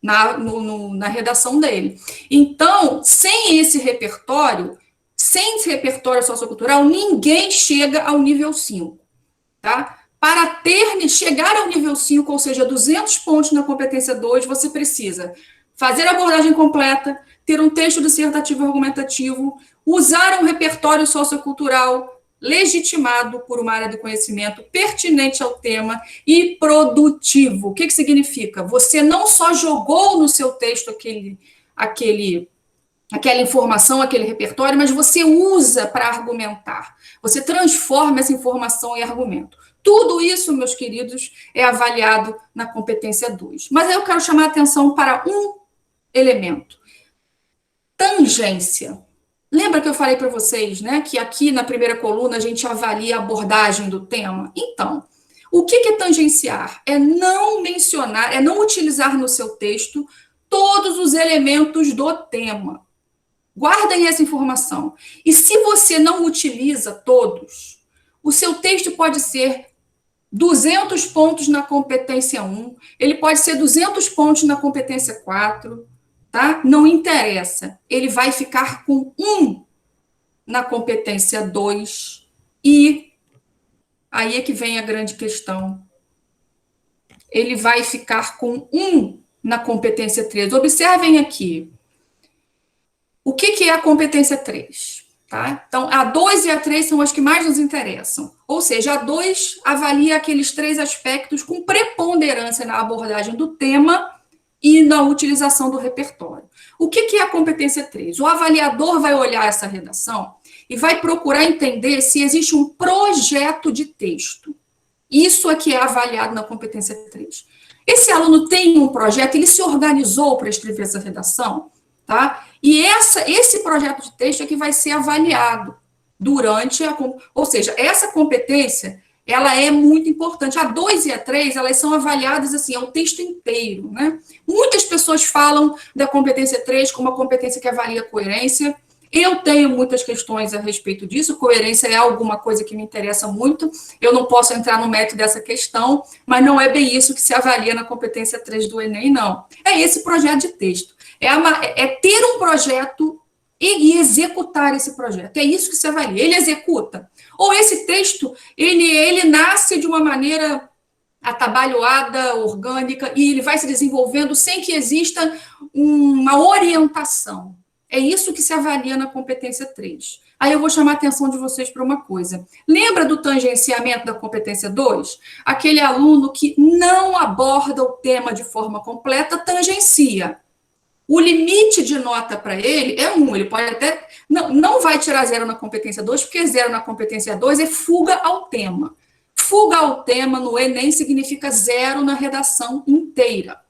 na redação dele. Então, sem esse repertório sociocultural, ninguém chega ao nível 5, tá? Para chegar ao nível 5, ou seja, 200 pontos na competência 2, você precisa fazer a abordagem completa, ter um texto dissertativo argumentativo, usar um repertório sociocultural legitimado por uma área do conhecimento, pertinente ao tema e produtivo. O que significa? Você não só jogou no seu texto aquela informação, aquele repertório, mas você usa para argumentar. Você transforma essa informação em argumento. Tudo isso, meus queridos, é avaliado na competência 2. Mas eu quero chamar a atenção para um elemento. Tangência. Lembra que eu falei para vocês, né, que aqui na primeira coluna a gente avalia a abordagem do tema? Então, o que é tangenciar? É não mencionar, é não utilizar no seu texto todos os elementos do tema. Guardem essa informação. E se você não utiliza todos, o seu texto pode ser 200 pontos na competência 1, ele pode ser 200 pontos na competência 4, tá? Não interessa. Ele vai ficar com 1 na competência 2 e aí é que vem a grande questão. Ele vai ficar com 1 na competência 3. Observem aqui. O que é a competência 3? Tá? Então, a 2 e a 3 são as que mais nos interessam. Ou seja, a 2 avalia aqueles 3 aspectos com preponderância na abordagem do tema e na utilização do repertório. O que é a competência 3? O avaliador vai olhar essa redação e vai procurar entender se existe um projeto de texto. Isso é que é avaliado na competência 3. Esse aluno tem um projeto, ele se organizou para escrever essa redação, tá? E esse projeto de texto é que vai ser avaliado durante ou seja, essa competência, ela é muito importante. A 2 e a 3, elas são avaliadas assim, é o texto inteiro, né? Muitas pessoas falam da competência 3 como uma competência que avalia a coerência. Eu tenho muitas questões a respeito disso, coerência é alguma coisa que me interessa muito, eu não posso entrar no mérito dessa questão, mas não é bem isso que se avalia na competência 3 do Enem, não. É esse projeto de texto. É ter um projeto e executar esse projeto. É isso que se avalia. Ele executa. Ou esse texto, ele nasce de uma maneira atabalhoada, orgânica, e ele vai se desenvolvendo sem que exista uma orientação. É isso que se avalia na competência 3. Aí eu vou chamar a atenção de vocês para uma coisa. Lembra do tangenciamento da competência 2? Aquele aluno que não aborda o tema de forma completa, tangencia. O limite de nota para ele é 1. Ele pode até... Não vai tirar 0 na competência 2, porque 0 na competência 2 é fuga ao tema. Fuga ao tema no Enem significa 0 na redação inteira.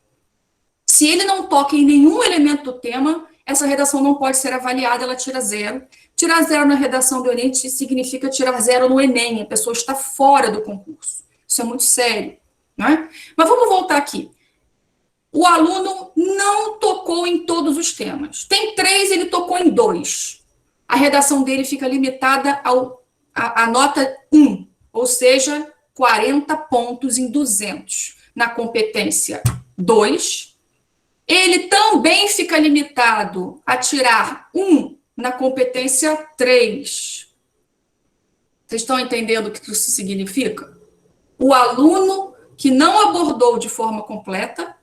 Se ele não toca em nenhum elemento do tema, essa redação não pode ser avaliada, ela tira 0. Tirar 0 na redação do Enem significa tirar 0 no Enem, a pessoa está fora do concurso. Isso é muito sério, não é? Mas vamos voltar aqui. O aluno não tocou em todos os temas. Tem 3, ele tocou em 2. A redação dele fica limitada à nota 1, ou seja, 40 pontos em 200. Na competência 2, ele também fica limitado a tirar 1 na competência 3. Vocês estão entendendo o que isso significa? O aluno que não abordou de forma completa,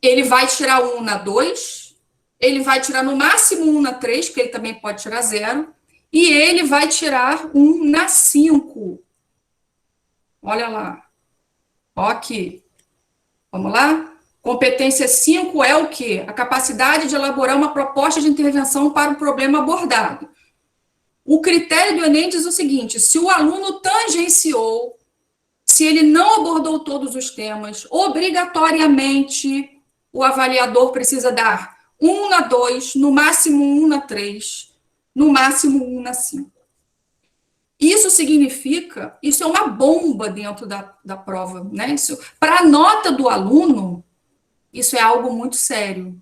ele vai tirar 1 na 2, ele vai tirar no máximo 1 na 3, porque ele também pode tirar 0, e ele vai tirar 1 na 5. Olha lá. Ó aqui. Vamos lá? Competência 5 é o quê? A capacidade de elaborar uma proposta de intervenção para o problema abordado. O critério do Enem diz o seguinte: se o aluno tangenciou, se ele não abordou todos os temas, obrigatoriamente o avaliador precisa dar 1 na 2, no máximo 1 na 3, no máximo 1 na 5. Isso significa, isso é uma bomba dentro da prova, né? Para a nota do aluno, isso é algo muito sério.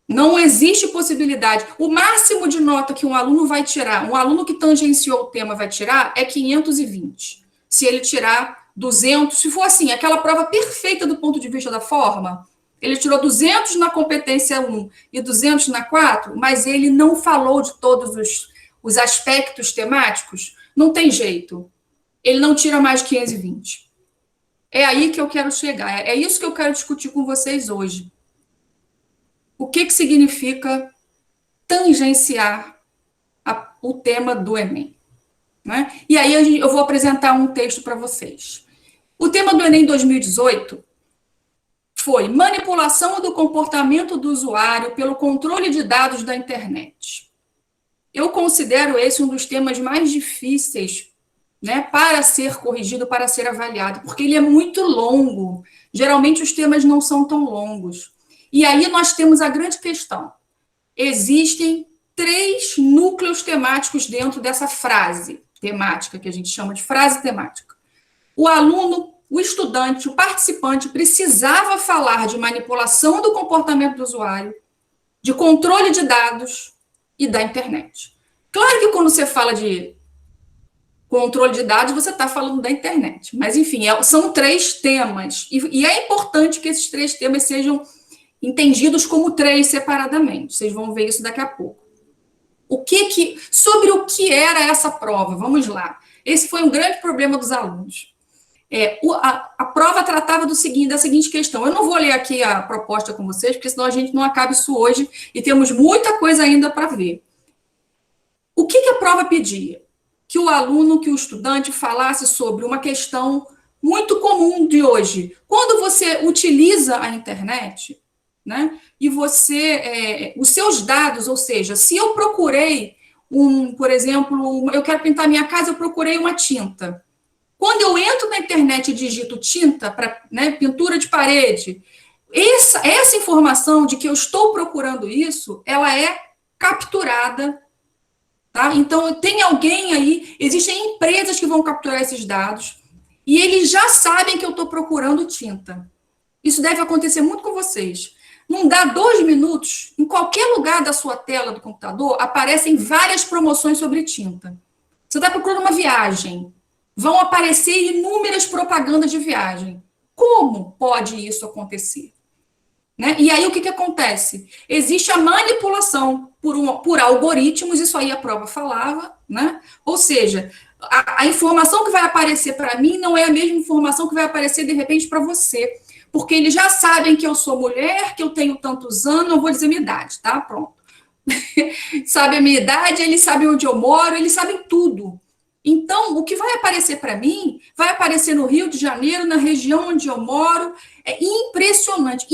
Não existe possibilidade. O máximo de nota que um aluno vai tirar, um aluno que tangenciou o tema vai tirar, é 520. Se ele tirar 200, se for assim, aquela prova perfeita do ponto de vista da forma, ele tirou 200 na competência 1 e 200 na 4, mas ele não falou de todos os aspectos temáticos, não tem jeito. Ele não tira mais de 520. É aí que eu quero chegar. É isso que eu quero discutir com vocês hoje. O que significa tangenciar o tema do Enem? Né? E aí eu vou apresentar um texto para vocês. O tema do Enem 2018 foi manipulação do comportamento do usuário pelo controle de dados da internet. Eu considero esse um dos temas mais difíceis, né, para ser corrigido, para ser avaliado, porque ele é muito longo. Geralmente os temas não são tão longos. E aí nós temos a grande questão. Existem 3 núcleos temáticos dentro dessa frase temática, que a gente chama de frase temática. O aluno, o estudante, o participante precisava falar de manipulação do comportamento do usuário, de controle de dados e da internet. Claro que quando você fala de controle de dados, você está falando da internet. Mas, enfim, são 3 temas. E é importante que esses 3 temas sejam entendidos como 3 separadamente. Vocês vão ver isso daqui a pouco. Sobre o que era essa prova? Vamos lá. Esse foi um grande problema dos alunos. A prova tratava da seguinte questão. Eu não vou ler aqui a proposta com vocês, porque senão a gente não acaba isso hoje e temos muita coisa ainda para ver. O que a prova pedia? Que o aluno, que o estudante falasse sobre uma questão muito comum de hoje. Quando você utiliza a internet, né, e os seus dados, ou seja, se eu procurei por exemplo, eu quero pintar minha casa, eu procurei uma tinta. Quando eu entro na internet e digito tinta para, né, pintura de parede, essa informação de que eu estou procurando isso, ela é capturada, tá? Então, tem alguém aí, existem empresas que vão capturar esses dados, e eles já sabem que eu estou procurando tinta. Isso deve acontecer muito com vocês. Não dá 2 minutos, em qualquer lugar da sua tela do computador, aparecem várias promoções sobre tinta. Você está procurando uma viagem, vão aparecer inúmeras propagandas de viagem. Como pode isso acontecer? Né? E aí o que acontece? Existe a manipulação por algoritmos, isso aí a prova falava, né? Ou seja, a informação que vai aparecer para mim não é a mesma informação que vai aparecer de repente para você, porque eles já sabem que eu sou mulher, que eu tenho tantos anos, não vou dizer minha idade, tá? Pronto. Sabe a minha idade, eles sabem onde eu moro, eles sabem tudo. Então, o que vai aparecer para mim, vai aparecer no Rio de Janeiro, na região onde eu moro. É impressionante.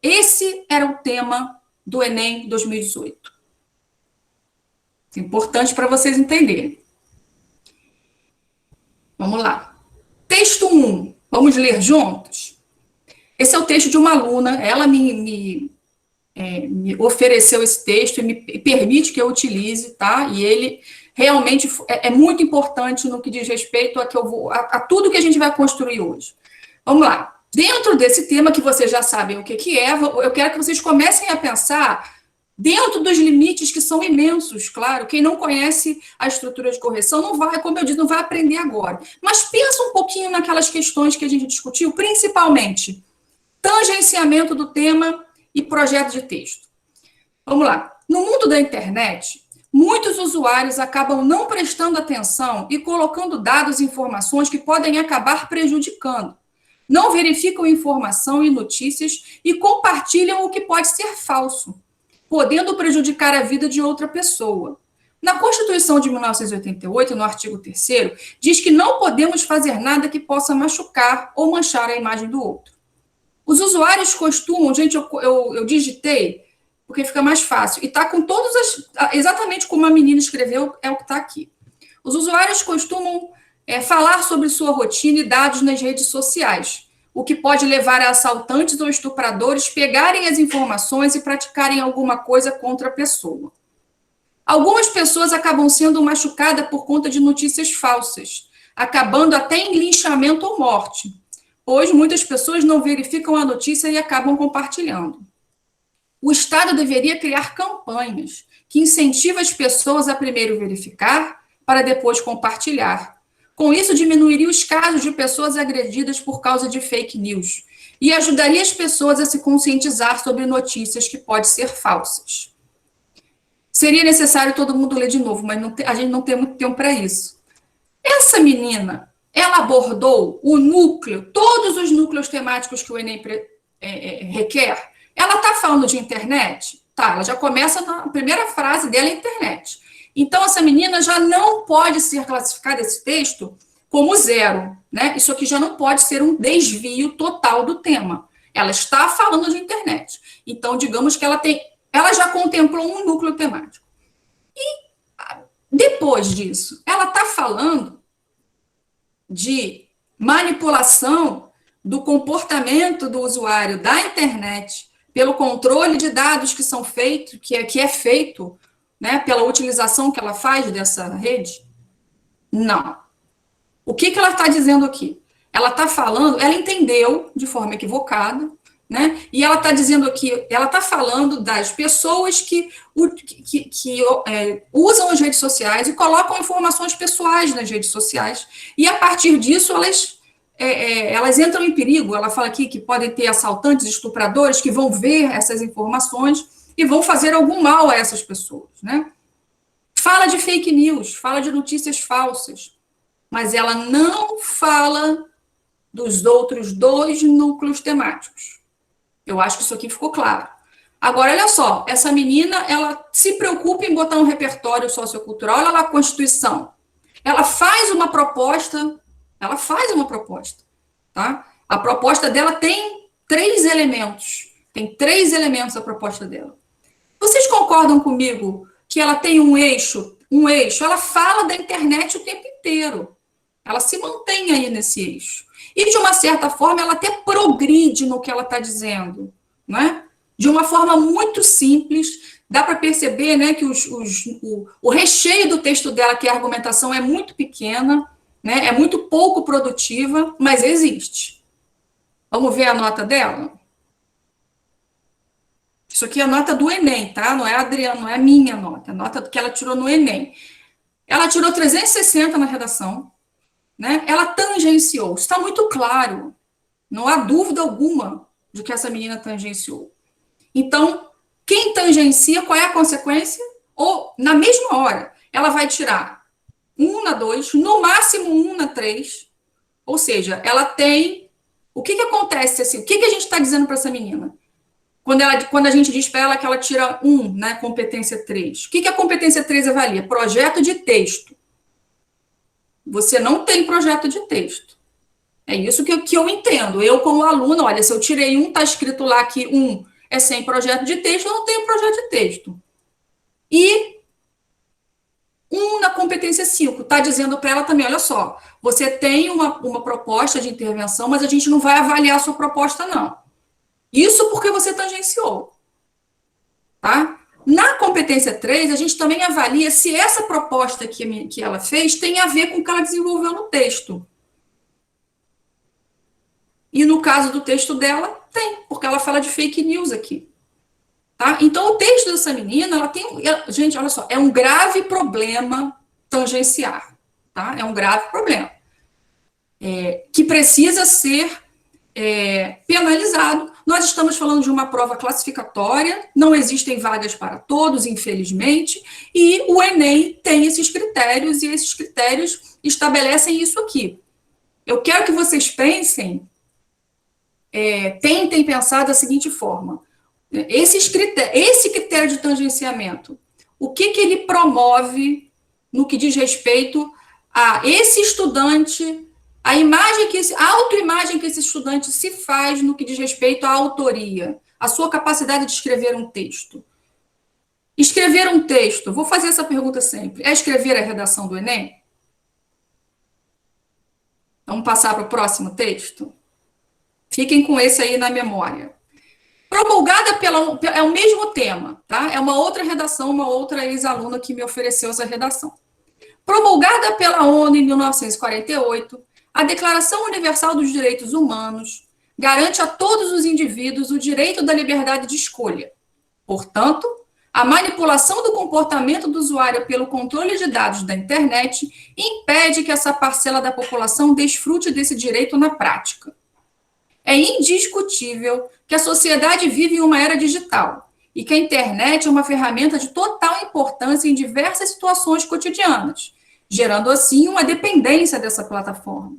Esse era o tema do Enem 2018. É importante para vocês entenderem. Vamos lá. Texto 1. Vamos ler juntos? Esse é o texto de uma aluna. Ela me ofereceu esse texto e me permite que eu utilize, tá? E ele realmente é muito importante no que diz respeito a tudo que a gente vai construir hoje. Vamos lá. Dentro desse tema, que vocês já sabem o que é, eu quero que vocês comecem a pensar dentro dos limites que são imensos, claro. Quem não conhece a estrutura de correção não vai, como eu disse, não vai aprender agora. Mas pensa um pouquinho naquelas questões que a gente discutiu, principalmente tangenciamento do tema e projeto de texto. Vamos lá. No mundo da internet, muitos usuários acabam não prestando atenção e colocando dados e informações que podem acabar prejudicando. Não verificam informação e notícias e compartilham o que pode ser falso, podendo prejudicar a vida de outra pessoa. Na Constituição de 1988, no artigo 3º, diz que não podemos fazer nada que possa machucar ou manchar a imagem do outro. Os usuários costumam, gente, eu digitei, porque fica mais fácil, e está com exatamente como a menina escreveu, é o que está aqui. Os usuários costumam falar sobre sua rotina e dados nas redes sociais, o que pode levar a assaltantes ou estupradores pegarem as informações e praticarem alguma coisa contra a pessoa. Algumas pessoas acabam sendo machucadas por conta de notícias falsas, acabando até em linchamento ou morte, pois muitas pessoas não verificam a notícia e acabam compartilhando. O Estado deveria criar campanhas que incentivam as pessoas a primeiro verificar, para depois compartilhar. Com isso, diminuiria os casos de pessoas agredidas por causa de fake news e ajudaria as pessoas a se conscientizar sobre notícias que podem ser falsas. Seria necessário todo mundo ler de novo, mas a gente não tem muito tempo para isso. Essa menina, ela abordou o núcleo, todos os núcleos temáticos que o Enem requer. Ela está falando de internet? Tá, ela já começa na primeira frase dela, internet. Então, essa menina já não pode ser classificada, esse texto, como 0, né? Isso aqui já não pode ser um desvio total do tema. Ela está falando de internet. Então, digamos que ela já contemplou um núcleo temático. E, depois disso, ela está falando de manipulação do comportamento do usuário da internet pelo controle de dados que são feitos, que é feito, né, pela utilização que ela faz dessa rede? Não. O que ela está dizendo aqui? Ela está falando, ela entendeu de forma equivocada, né? E ela está dizendo aqui, ela está falando das pessoas que usam as redes sociais e colocam informações pessoais nas redes sociais, e a partir disso elas entram em perigo. Ela fala aqui que podem ter assaltantes, estupradores, que vão ver essas informações e vão fazer algum mal a essas pessoas, né? Fala de fake news, fala de notícias falsas, mas ela não fala dos outros 2 núcleos temáticos. Eu acho que isso aqui ficou claro. Agora, olha só, essa menina, ela se preocupa em botar um repertório sociocultural, olha lá a Constituição. Ela faz uma proposta, tá? A proposta dela tem 3 elementos. Tem 3 elementos a proposta dela. Vocês concordam comigo que ela tem um eixo? Ela fala da internet o tempo inteiro. Ela se mantém aí nesse eixo. E, de uma certa forma, ela até progride no que ela está dizendo, né? De uma forma muito simples, dá para perceber, né, que o recheio do texto dela, que é a argumentação, é muito pequena, né? É muito pouco produtiva, mas existe. Vamos ver a nota dela? Isso aqui é a nota do Enem, tá? Não é a Adriana, não é a minha nota, é a nota que ela tirou no Enem. Ela tirou 360 na redação, né? Ela tangenciou, está muito claro, não há dúvida alguma de que essa menina tangenciou. Então, quem tangencia, qual é a consequência? Ou, na mesma hora, ela vai tirar 1 na 2, no máximo 1 na 3, ou seja, ela tem... O que acontece assim? O que a gente está dizendo para essa menina? Quando a gente diz para ela que ela tira 1, né, competência 3. O que a competência 3 avalia? Projeto de texto. Você não tem projeto de texto. É isso que eu entendo. Eu, como aluna, olha, se eu tirei 1, está escrito lá que 1 é sem projeto de texto, eu não tenho projeto de texto. E 1 na competência 5, está dizendo para ela também, olha só, você tem uma proposta de intervenção, mas a gente não vai avaliar a sua proposta, não. Isso porque você tangenciou. Tá? Na competência 3, a gente também avalia se essa proposta que ela fez tem a ver com o que ela desenvolveu no texto. E no caso do texto dela, tem, porque ela fala de fake news aqui. Tá? Então, o texto dessa menina, ela tem... Gente, olha só, é um grave problema tangenciar. Tá? É um grave problema. Que precisa ser penalizado. Nós estamos falando de uma prova classificatória, não existem vagas para todos, infelizmente, e o Enem tem esses critérios, e esses critérios estabelecem isso aqui. Eu quero que vocês pensem, tentem pensar da seguinte forma: esse critério de tangenciamento, o que ele promove no que diz respeito a esse estudante, a autoimagem que esse estudante se faz no que diz respeito à autoria, a sua capacidade de escrever um texto. Escrever um texto, vou fazer essa pergunta sempre, é escrever a redação do Enem? Vamos passar para o próximo texto? Fiquem com esse aí na memória. Promulgada é o mesmo tema, tá? É uma outra redação, uma outra ex-aluna que me ofereceu essa redação. Promulgada pela ONU em 1948, a Declaração Universal dos Direitos Humanos garante a todos os indivíduos o direito da liberdade de escolha. Portanto, a manipulação do comportamento do usuário pelo controle de dados da internet impede que essa parcela da população desfrute desse direito na prática. É indiscutível que a sociedade vive em uma era digital e que a internet é uma ferramenta de total importância em diversas situações cotidianas, gerando assim uma dependência dessa plataforma.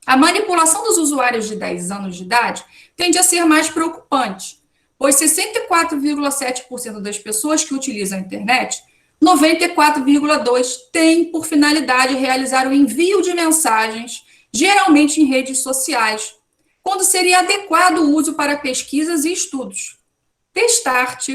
A manipulação dos usuários de 10 anos de idade tende a ser mais preocupante, pois 64,7% das pessoas que utilizam a internet, 94,2% têm por finalidade realizar o envio de mensagens, geralmente em redes sociais, quando seria adequado o uso para pesquisas e estudos. Testart,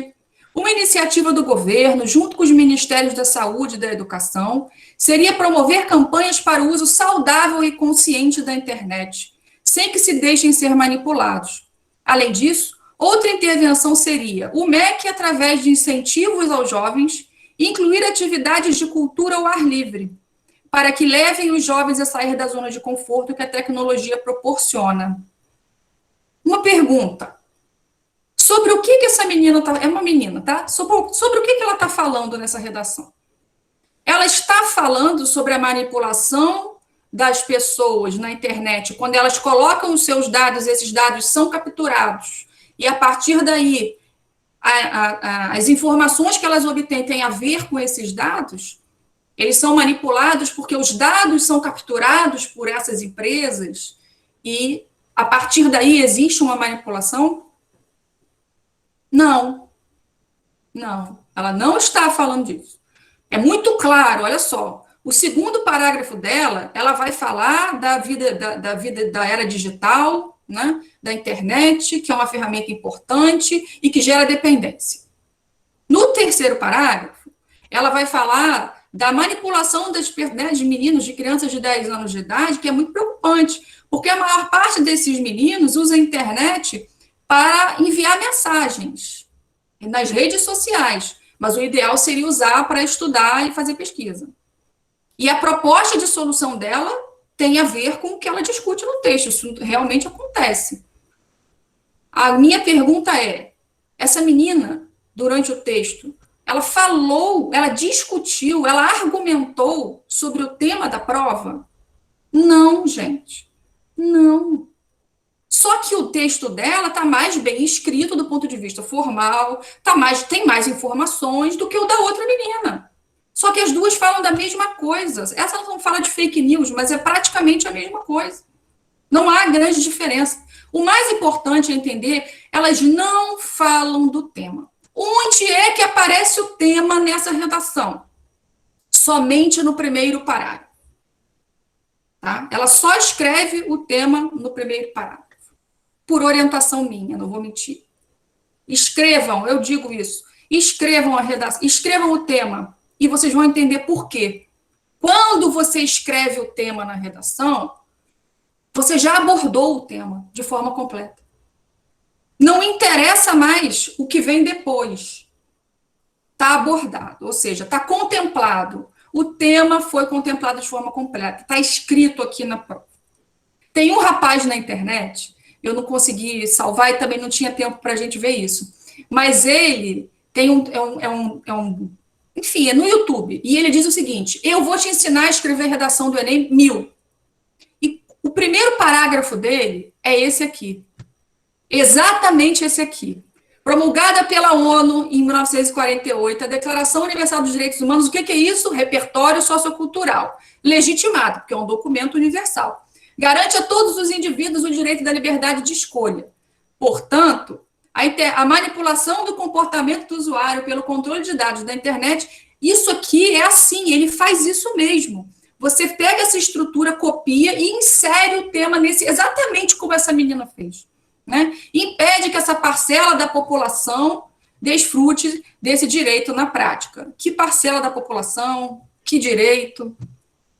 uma iniciativa do governo, junto com os Ministérios da Saúde e da Educação, seria promover campanhas para o uso saudável e consciente da internet, sem que se deixem ser manipulados. Além disso, outra intervenção seria o MEC, através de incentivos aos jovens, incluir atividades de cultura ao ar livre, para que levem os jovens a sair da zona de conforto que a tecnologia proporciona. Uma pergunta. Sobre o que essa menina está... É uma menina, tá? Sobre o que ela está falando nessa redação? Ela está falando sobre a manipulação das pessoas na internet, quando elas colocam os seus dados, esses dados são capturados, e a partir daí, as informações que elas obtêm têm a ver com esses dados, eles são manipulados porque os dados são capturados por essas empresas, e a partir daí existe uma manipulação? Não, ela não está falando disso. É muito claro, olha só, o segundo parágrafo dela, ela vai falar da vida da era digital, né, da internet, que é uma ferramenta importante e que gera dependência. No terceiro parágrafo, ela vai falar da manipulação de meninos, de crianças de 10 anos de idade, que é muito preocupante, porque a maior parte desses meninos usa a internet para enviar mensagens nas redes sociais, mas o ideal seria usar para estudar e fazer pesquisa. E a proposta de solução dela tem a ver com o que ela discute no texto, isso realmente acontece. A minha pergunta é, essa menina, durante o texto, ela falou, ela discutiu, ela argumentou sobre o tema da prova? Não, gente, não. Só que o texto dela está mais bem escrito do ponto de vista formal, tem mais informações do que o da outra menina. Só que as duas falam da mesma coisa. Essa não fala de fake news, mas é praticamente a mesma coisa. Não há grande diferença. O mais importante é entender, elas não falam do tema. Onde é que aparece o tema nessa redação? Somente no primeiro parágrafo. Tá? Ela só escreve o tema no primeiro parágrafo. Por orientação minha, não vou mentir. Escrevam, eu digo isso, escrevam a redação, escrevam o tema, e vocês vão entender por quê. Quando você escreve o tema na redação, você já abordou o tema de forma completa. Não interessa mais o que vem depois. Está abordado, ou seja, está contemplado. O tema foi contemplado de forma completa. Está escrito aqui na prova. Tem um rapaz na internet, eu não consegui salvar e também não tinha tempo para a gente ver isso, mas ele tem enfim, é no YouTube, e ele diz o seguinte, eu vou te ensinar a escrever redação do Enem 1000. E o primeiro parágrafo dele é esse aqui. Exatamente esse aqui. Promulgada pela ONU em 1948, a Declaração Universal dos Direitos Humanos, o que é isso? Repertório sociocultural. Legitimado, porque é um documento universal. Garante a todos os indivíduos o direito da liberdade de escolha. Portanto, a manipulação do comportamento do usuário pelo controle de dados da internet, isso aqui é assim, ele faz isso mesmo. Você pega essa estrutura, copia e insere o tema nesse, exatamente como essa menina fez. Né? Impede que essa parcela da população desfrute desse direito na prática. Que parcela da população? Que direito?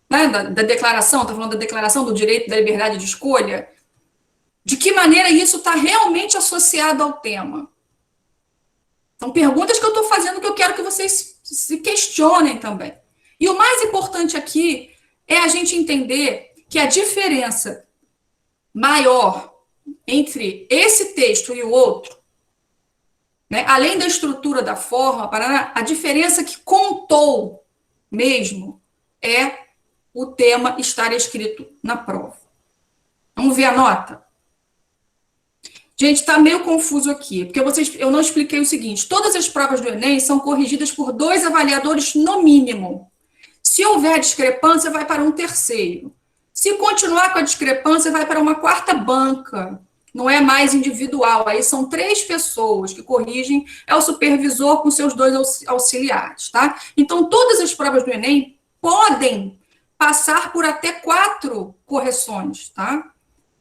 Né? Da declaração, está falando da declaração do direito da liberdade de escolha? De que maneira isso está realmente associado ao tema? São perguntas que eu estou fazendo que eu quero que vocês se questionem também. E o mais importante aqui é a gente entender que a diferença maior entre esse texto e o outro, né, além da estrutura da forma, a diferença que contou mesmo é o tema estar escrito na prova. Vamos ver a nota? Gente, está meio confuso aqui, porque eu não expliquei o seguinte, todas as provas do Enem são corrigidas por 2 avaliadores no mínimo. Se houver discrepância, vai para um terceiro. Se continuar com a discrepância, vai para uma 4ª banca. Não é mais individual. Aí são 3 pessoas que corrigem, é o supervisor com seus 2 auxiliares, tá? Então, todas as provas do Enem podem passar por até 4 correções, tá?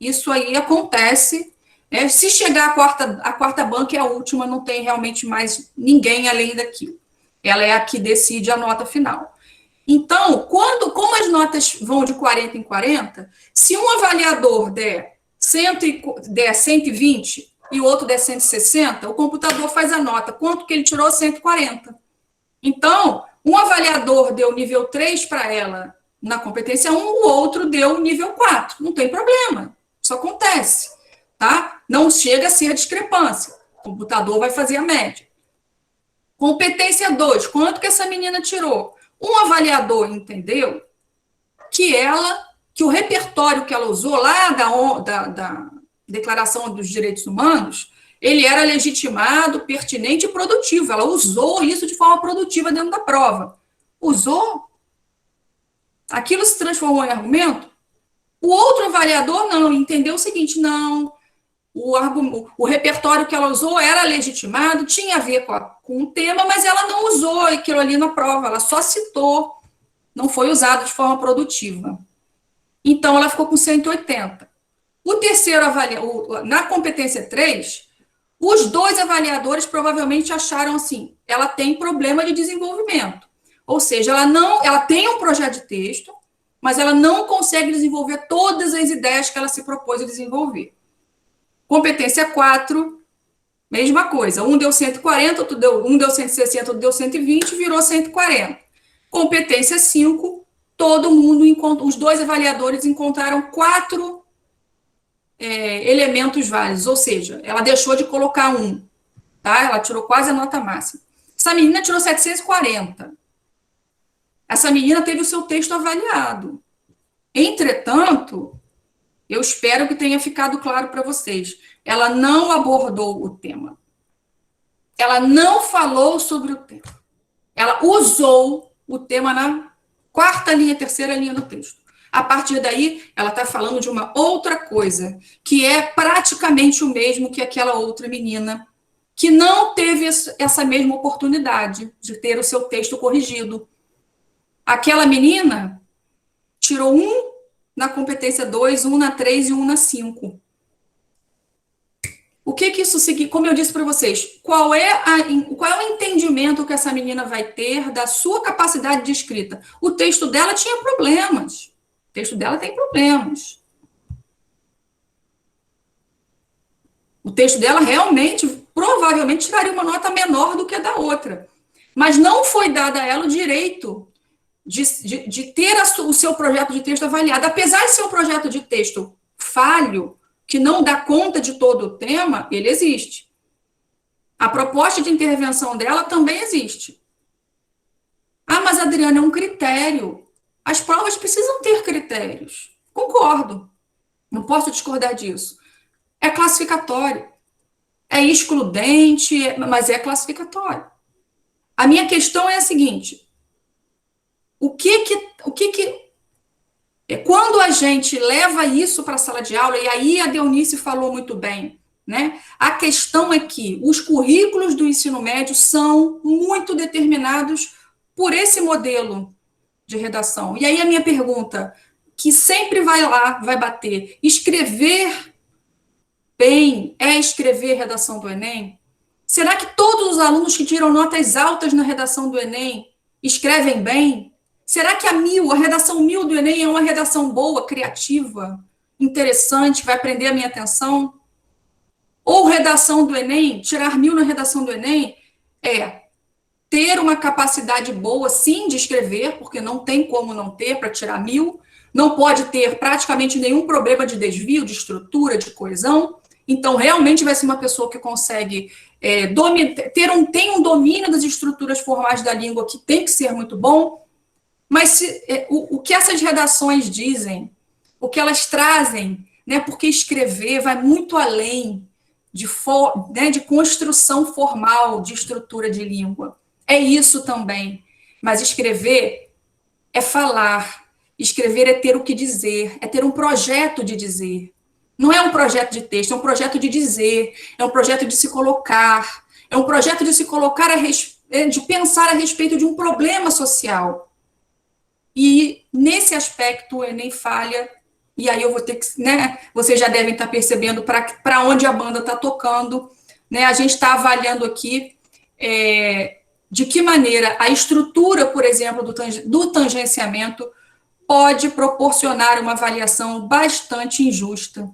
Isso aí acontece. Se chegar a quarta banca é a última, não tem realmente mais ninguém além daquilo. Ela é a que decide a nota final. Então, como as notas vão de 40 em 40, se um avaliador der 120 e o outro der 160, o computador faz a nota. Quanto que ele tirou? 140. Então, um avaliador deu nível 3 para ela na competência 1, o outro deu nível 4. Não tem problema. Isso acontece. Tá? Não chega a ser a discrepância. O computador vai fazer a média. Competência 2. Quanto que essa menina tirou? Um avaliador entendeu que o repertório que ela usou lá da Declaração dos Direitos Humanos, ele era legitimado, pertinente e produtivo. Ela usou isso de forma produtiva dentro da prova. Usou? Aquilo se transformou em argumento? O outro avaliador não, entendeu o seguinte, não, o repertório que ela usou era legitimado, tinha a ver com o tema, mas ela não usou aquilo ali na prova, ela só citou, não foi usado de forma produtiva. Então, ela ficou com 180. O terceiro avaliador, na competência 3, os 2 avaliadores provavelmente acharam assim, ela tem problema de desenvolvimento. Ou seja, ela tem um projeto de texto, mas ela não consegue desenvolver todas as ideias que ela se propôs a desenvolver. Competência 4, mesma coisa. Um deu 140, um deu 160, outro deu 120, virou 140. Competência 5, todo mundo, os dois avaliadores encontraram 4 elementos válidos, ou seja, ela deixou de colocar um, tá? Ela tirou quase a nota máxima. Essa menina tirou 740. Essa menina teve o seu texto avaliado. Entretanto, eu espero que tenha ficado claro para vocês, ela não abordou o tema. Ela não falou sobre o tema. Ela usou o tema na 4ª linha, 3ª linha do texto. A partir daí, ela está falando de uma outra coisa, que é praticamente o mesmo que aquela outra menina, que não teve essa mesma oportunidade de ter o seu texto corrigido. Aquela menina tirou 1 na competência 2, 1 na 3 e 1 na 5. O que isso significa? Como eu disse para vocês, qual é o entendimento que essa menina vai ter da sua capacidade de escrita? O texto dela tinha problemas. O texto dela tem problemas. O texto dela realmente, provavelmente, tiraria uma nota menor do que a da outra. Mas não foi dado a ela o direito de ter o seu projeto de texto avaliado. Apesar de ser um projeto de texto falho, que não dá conta de todo o tema, ele existe. A proposta de intervenção dela também existe. Ah, mas, Adriana, é um critério. As provas precisam ter critérios. Concordo. Não posso discordar disso. É classificatório. É excludente, mas é classificatório. A minha questão é a seguinte: quando a gente leva isso para a sala de aula, e aí a Deonice falou muito bem, né? A questão é que os currículos do ensino médio são muito determinados por esse modelo de redação. E aí a minha pergunta, que sempre vai bater: escrever bem é escrever redação do Enem? Será que todos os alunos que tiram notas altas na redação do Enem escrevem bem? Será que a redação 1000 do Enem é uma redação boa, criativa, interessante, vai prender a minha atenção? Ou redação do Enem, tirar 1000 na redação do Enem é ter uma capacidade boa, sim, de escrever, porque não tem como não ter para tirar 1000, não pode ter praticamente nenhum problema de desvio, de estrutura, de coesão, então realmente vai ser uma pessoa que consegue tem um domínio das estruturas formais da língua que tem que ser muito bom. Mas o que essas redações dizem, o que elas trazem, né, porque escrever vai muito além de construção formal de estrutura de língua. É isso também. Mas escrever é falar. Escrever é ter o que dizer, é ter um projeto de dizer. Não é um projeto de texto, é um projeto de dizer, é um projeto de se colocar, é um projeto de se colocar, de pensar a respeito de um problema social. E, nesse aspecto, o Enem falha, e aí eu vou ter que, né, vocês já devem estar percebendo para onde a banda está tocando, né, a gente está avaliando aqui de que maneira a estrutura, por exemplo, do tangenciamento pode proporcionar uma avaliação bastante injusta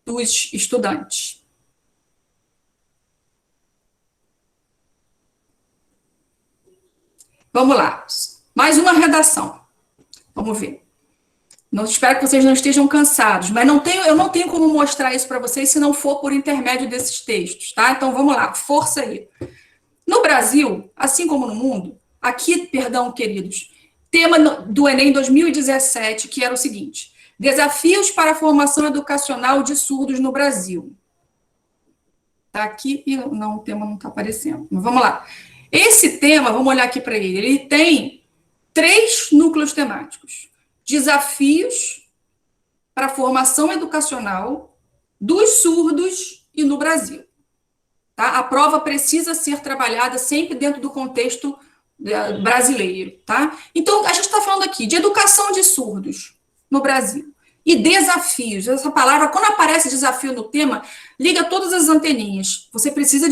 dos estudantes. Vamos lá. Mais uma redação. Vamos ver. Espero que vocês não estejam cansados, mas eu não tenho como mostrar isso para vocês se não for por intermédio desses textos, tá? Então, vamos lá, força aí. No Brasil, assim como no mundo, aqui, perdão, queridos, tema do Enem 2017, que era o seguinte: desafios para a formação educacional de surdos no Brasil. Tá aqui, e não, o tema não está aparecendo. Mas vamos lá. Esse tema, vamos olhar aqui para ele, ele tem 3 núcleos temáticos: desafios para a formação educacional dos surdos e no Brasil. Tá? A prova precisa ser trabalhada sempre dentro do contexto brasileiro. Tá? Então, a gente está falando aqui de educação de surdos no Brasil. e desafios. Essa palavra, quando aparece desafio no tema, liga todas as anteninhas. Você precisa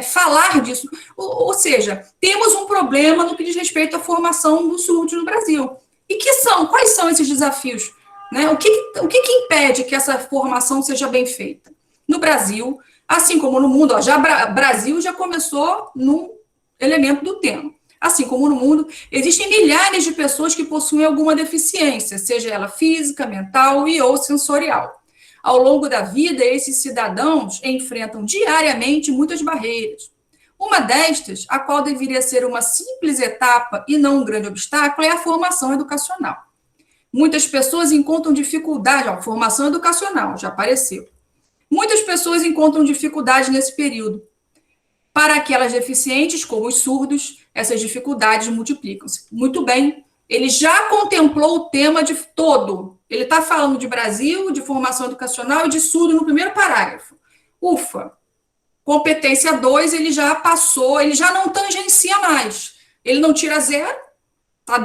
falar disso. Ou seja, temos um problema no que diz respeito à formação dos surdos no Brasil. E quais são esses desafios? Né? O que impede que essa formação seja bem feita? No Brasil, assim como no mundo, Brasil já começou no elemento do tema. Assim como no mundo, existem milhares de pessoas que possuem alguma deficiência, seja ela física, mental e ou sensorial. Ao longo da vida, esses cidadãos enfrentam diariamente muitas barreiras. Uma destas, a qual deveria ser uma simples etapa e não um grande obstáculo, é a formação educacional. Muitas pessoas encontram dificuldade, formação educacional, já apareceu. Muitas pessoas encontram dificuldade nesse período. Para aquelas deficientes, como os surdos, essas dificuldades multiplicam-se. Muito bem, ele já contemplou o tema de todo. Ele está falando de Brasil, de formação educacional e de surdo no primeiro parágrafo. Ufa! Competência 2, ele já passou, ele já não tangencia mais. Ele não tira zero, está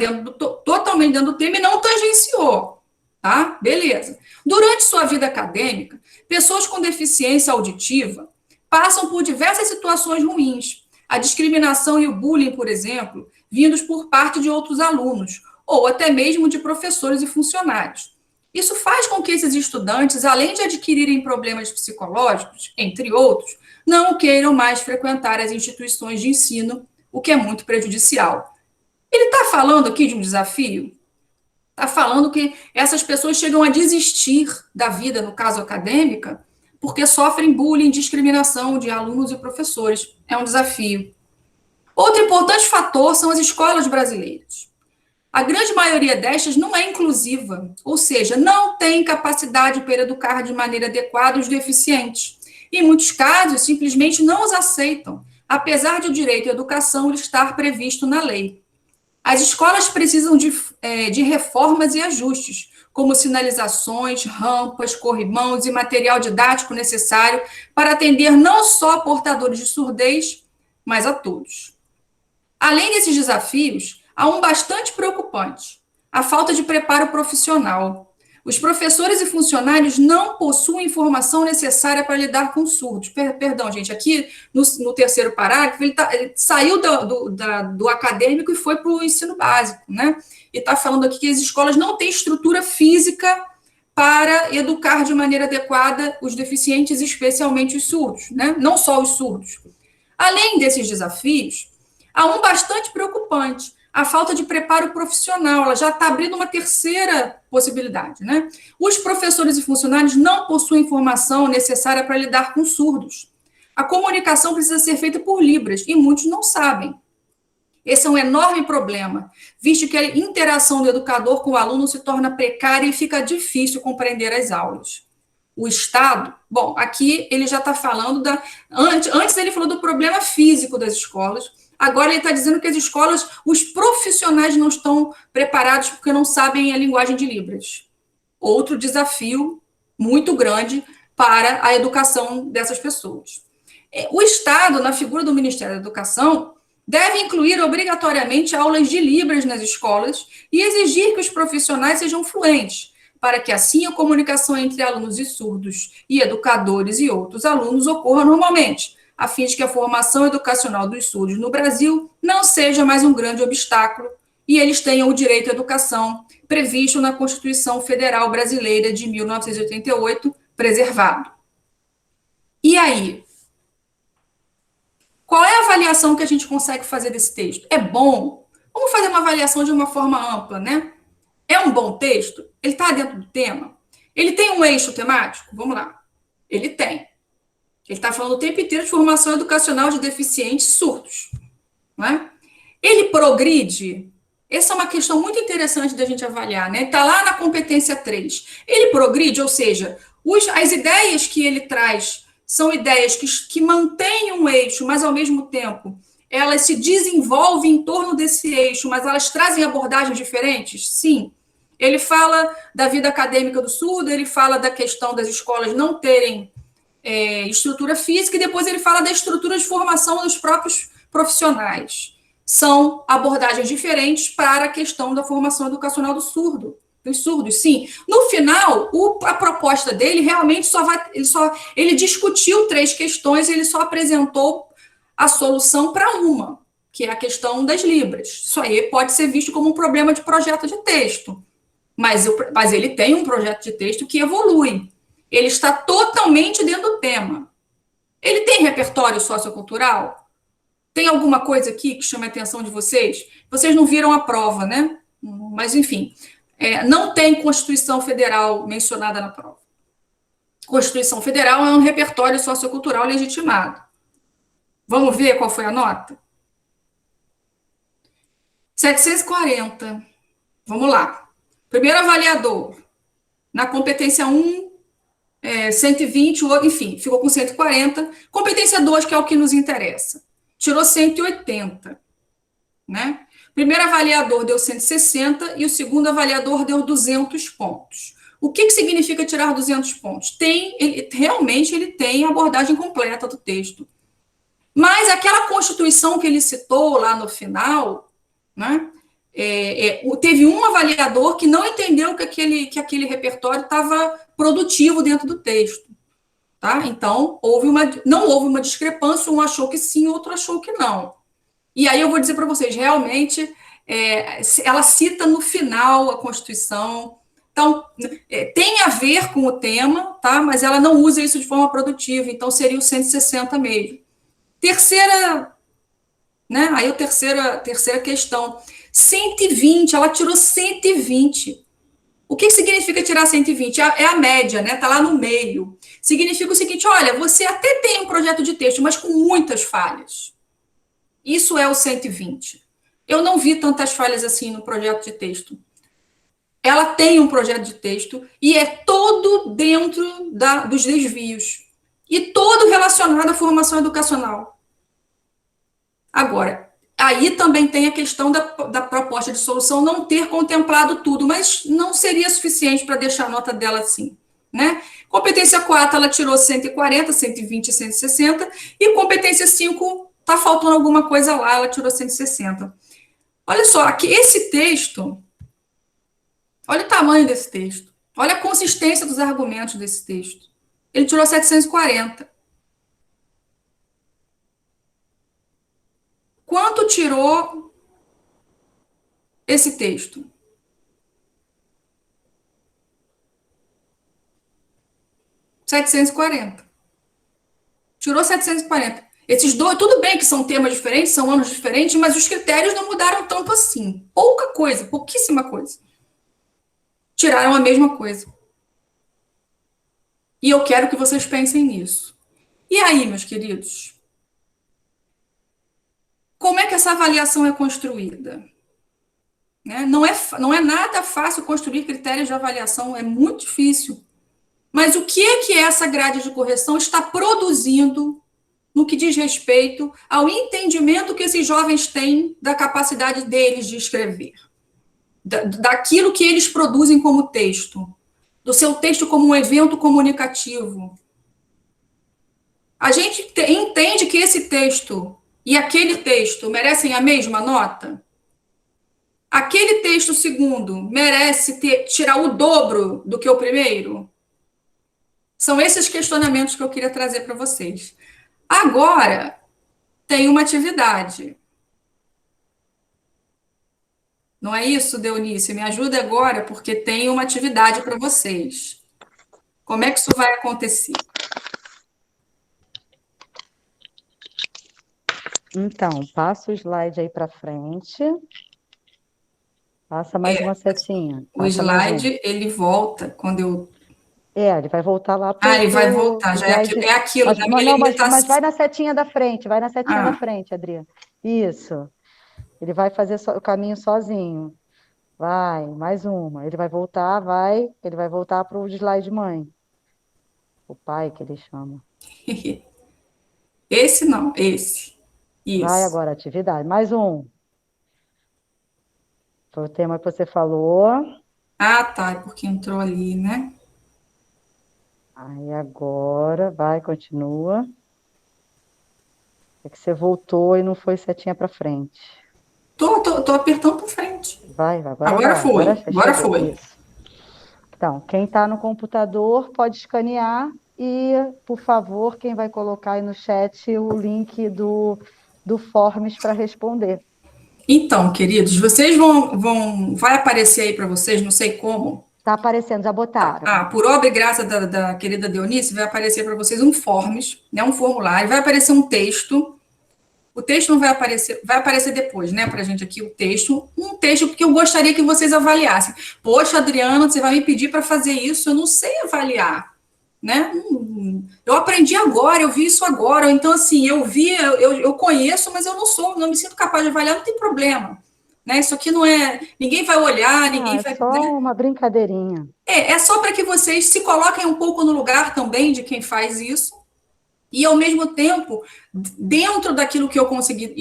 totalmente dentro do tema e não tangenciou. Tá? Beleza. Durante sua vida acadêmica, pessoas com deficiência auditiva passam por diversas situações ruins. A discriminação e o bullying, por exemplo, vindos por parte de outros alunos, ou até mesmo de professores e funcionários. Isso faz com que esses estudantes, além de adquirirem problemas psicológicos, entre outros, não queiram mais frequentar as instituições de ensino, o que é muito prejudicial. Ele está falando aqui de um desafio? Está falando que essas pessoas chegam a desistir da vida, no caso acadêmica, porque sofrem bullying, discriminação de alunos e professores. É um desafio. Outro importante fator são as escolas brasileiras. A grande maioria destas não é inclusiva, ou seja, não tem capacidade para educar de maneira adequada os deficientes. Em muitos casos, simplesmente não os aceitam, apesar de o direito à educação estar previsto na lei. As escolas precisam de reformas e ajustes, como sinalizações, rampas, corrimãos e material didático necessário para atender não só portadores de surdez, mas a todos. Além desses desafios, há um bastante preocupante: a falta de preparo profissional. Os professores e funcionários não possuem informação necessária para lidar com surdos. Perdão, gente, aqui no terceiro parágrafo, ele saiu do acadêmico e foi para o ensino básico, né? E está falando aqui que as escolas não têm estrutura física para educar de maneira adequada os deficientes, especialmente os surdos, né? Não só os surdos. Além desses desafios, há um bastante preocupante: a falta de preparo profissional. Ela já está abrindo uma terceira possibilidade, né? Os professores e funcionários não possuem informação necessária para lidar com surdos. A comunicação precisa ser feita por Libras, e muitos não sabem. Esse é um enorme problema, visto que a interação do educador com o aluno se torna precária e fica difícil compreender as aulas. O Estado, bom, aqui ele já está falando antes ele falou do problema físico das escolas. Agora ele está dizendo que as escolas, os profissionais não estão preparados porque não sabem a linguagem de Libras. Outro desafio muito grande para a educação dessas pessoas. O Estado, na figura do Ministério da Educação, deve incluir obrigatoriamente aulas de Libras nas escolas e exigir que os profissionais sejam fluentes, para que assim a comunicação entre alunos e surdos e educadores e outros alunos ocorra normalmente, a fim de que a formação educacional dos surdos no Brasil não seja mais um grande obstáculo e eles tenham o direito à educação previsto na Constituição Federal Brasileira de 1988 preservado. E aí? Qual é a avaliação que a gente consegue fazer desse texto? É bom? Vamos fazer uma avaliação de uma forma ampla, né? É um bom texto? Ele está dentro do tema? Ele tem um eixo temático? Vamos lá. Ele tem. Ele está falando o tempo inteiro de formação educacional de deficientes surdos. Não é? Ele progride? Essa é uma questão muito interessante da gente avaliar, né? Está lá na competência 3. Ele progride, ou seja, as ideias que ele traz são ideias que mantêm um eixo, mas, ao mesmo tempo, elas se desenvolvem em torno desse eixo, mas elas trazem abordagens diferentes? Sim. Ele fala da vida acadêmica do surdo, ele fala da questão das escolas não terem estrutura física, e depois ele fala da estrutura de formação dos próprios profissionais. São abordagens diferentes para a questão da formação educacional do surdo. Os surdos, sim. No final, a proposta dele realmente ele discutiu 3 questões, ele só apresentou a solução para uma, que é a questão das libras. Isso aí pode ser visto como um problema de projeto de texto, mas ele tem um projeto de texto que evolui. Ele está totalmente dentro do tema. Ele tem repertório sociocultural? Tem alguma coisa aqui que chame a atenção de vocês? Vocês não viram a prova, né? Mas, enfim, não tem Constituição Federal mencionada na prova. Constituição Federal é um repertório sociocultural legitimado. Vamos ver qual foi a nota? 740. Vamos lá. Primeiro avaliador. Na competência 1, 120, enfim, ficou com 140. Competência 2, que é o que nos interessa. Tirou 180, né? O primeiro avaliador deu 160 e o segundo avaliador deu 200 pontos. O que significa tirar 200 pontos? Realmente ele tem a abordagem completa do texto. Mas aquela Constituição que ele citou lá no final, né, teve um avaliador que não entendeu que aquele repertório estava produtivo dentro do texto. Tá? Então, não houve uma discrepância, um achou que sim, outro achou que não. E aí eu vou dizer para vocês, realmente, ela cita no final a Constituição, então, tem a ver com o tema, tá? Mas ela não usa isso de forma produtiva, então seria o 160 mesmo. Terceira, né? Aí a terceira questão, 120, ela tirou 120. O que significa tirar 120? É a média, né? Está lá no meio. Significa o seguinte, olha, você até tem um projeto de texto, mas com muitas falhas. Isso é o 120. Eu não vi tantas falhas assim no projeto de texto. Ela tem um projeto de texto e é todo dentro dos desvios. E todo relacionado à formação educacional. Agora, aí também tem a questão da proposta de solução não ter contemplado tudo, mas não seria suficiente para deixar a nota dela assim, né? Competência 4, ela tirou 140, 120 e 160, e competência 5, está faltando alguma coisa lá, ela tirou 160. Olha só, aqui esse texto, olha o tamanho desse texto, olha a consistência dos argumentos desse texto. Ele tirou 740. Quanto tirou esse texto? R$740. Tirou 740. Esses dois, tudo bem que são temas diferentes, são anos diferentes, mas os critérios não mudaram tanto assim. Pouca coisa, pouquíssima coisa. Tiraram a mesma coisa. E eu quero que vocês pensem nisso. E aí, meus queridos? Como é que essa avaliação é construída? Né? Não é nada fácil construir critérios de avaliação, é muito difícil. Mas o que é que essa grade de correção está produzindo no que diz respeito ao entendimento que esses jovens têm da capacidade deles de escrever? Daquilo que eles produzem como texto, do seu texto como um evento comunicativo. A gente entende que esse texto e aquele texto merecem a mesma nota? Aquele texto segundo merece tirar o dobro do que o primeiro? São esses questionamentos que eu queria trazer para vocês. Agora, tem uma atividade. Não é isso, Deonice? Me ajuda agora, porque tem uma atividade para vocês. Como é que isso vai acontecer? Então, passa o slide aí para frente. Passa mais uma setinha. O slide, ele volta quando eu... ele vai voltar lá para ele vai voltar, já é aquilo da minha limitação. Mas vai na setinha da frente, vai na setinha da frente, Adriana. Isso. Ele vai fazer o caminho sozinho. Vai, mais uma. Ele vai voltar para o slide mãe. O pai que ele chama. Esse não, esse. Isso. Vai agora, atividade. Mais um. Foi o tema que você falou. Tá, porque entrou ali, né? Aí agora, vai, continua. É que você voltou e não foi setinha para frente. Tô apertando para frente. Vai, agora foi. Agora foi. Isso. Então, quem está no computador pode escanear e, por favor, quem vai colocar aí no chat o link do Forms para responder. Então, queridos, vocês vai aparecer aí para vocês, não sei como. Está aparecendo, já botaram. Por obra e graça da querida Deonice, vai aparecer para vocês um Forms, né, um formulário, vai aparecer um texto. O texto não vai aparecer, vai aparecer depois, né, para a gente aqui o texto. Um texto que eu gostaria que vocês avaliassem. Poxa, Adriana, você vai me pedir para fazer isso, eu não sei avaliar, né? Eu aprendi agora, eu vi isso agora. Então, assim, eu conheço, mas eu não me sinto capaz de avaliar, não tem problema. Né? Isso aqui não é. Ninguém vai olhar, ninguém É vai. só Né? uma brincadeirinha. É só para que vocês se coloquem um pouco no lugar também de quem faz isso. E, ao mesmo tempo, dentro daquilo que eu consegui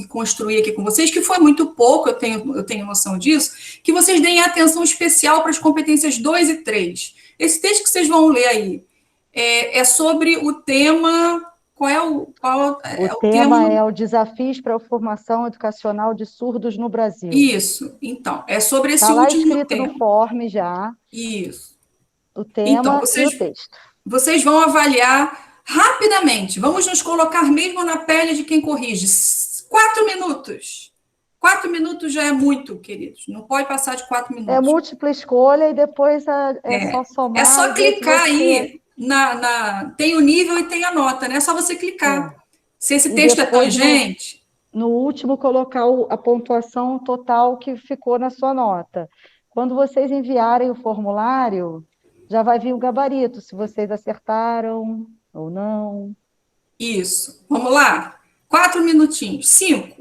construir aqui com vocês, que foi muito pouco, eu tenho noção disso, que vocês deem atenção especial para as competências 2 e 3. Esse texto que vocês vão ler aí é sobre o tema. Qual O é o tema tema? é o Desafios para a Formação Educacional de Surdos no Brasil. Isso, então, é sobre esse Está lá último escrito no tema. form já, Isso. o Então, tema e o texto. vocês vão avaliar rapidamente. Vamos nos colocar mesmo na pele de quem corrige. 4 minutos. 4 minutos já é muito, queridos. Não pode passar de 4 minutos. É múltipla escolha e depois é só É somar só e ver se clicar você. aí. Tem o nível e tem a nota, né? É só você clicar. É. Se esse E texto é depois, tangente, no último, colocar a pontuação total que ficou na sua nota. Quando vocês enviarem o formulário, já vai vir o gabarito, se vocês acertaram ou não. isso. Vamos lá? 4 minutinhos. 5.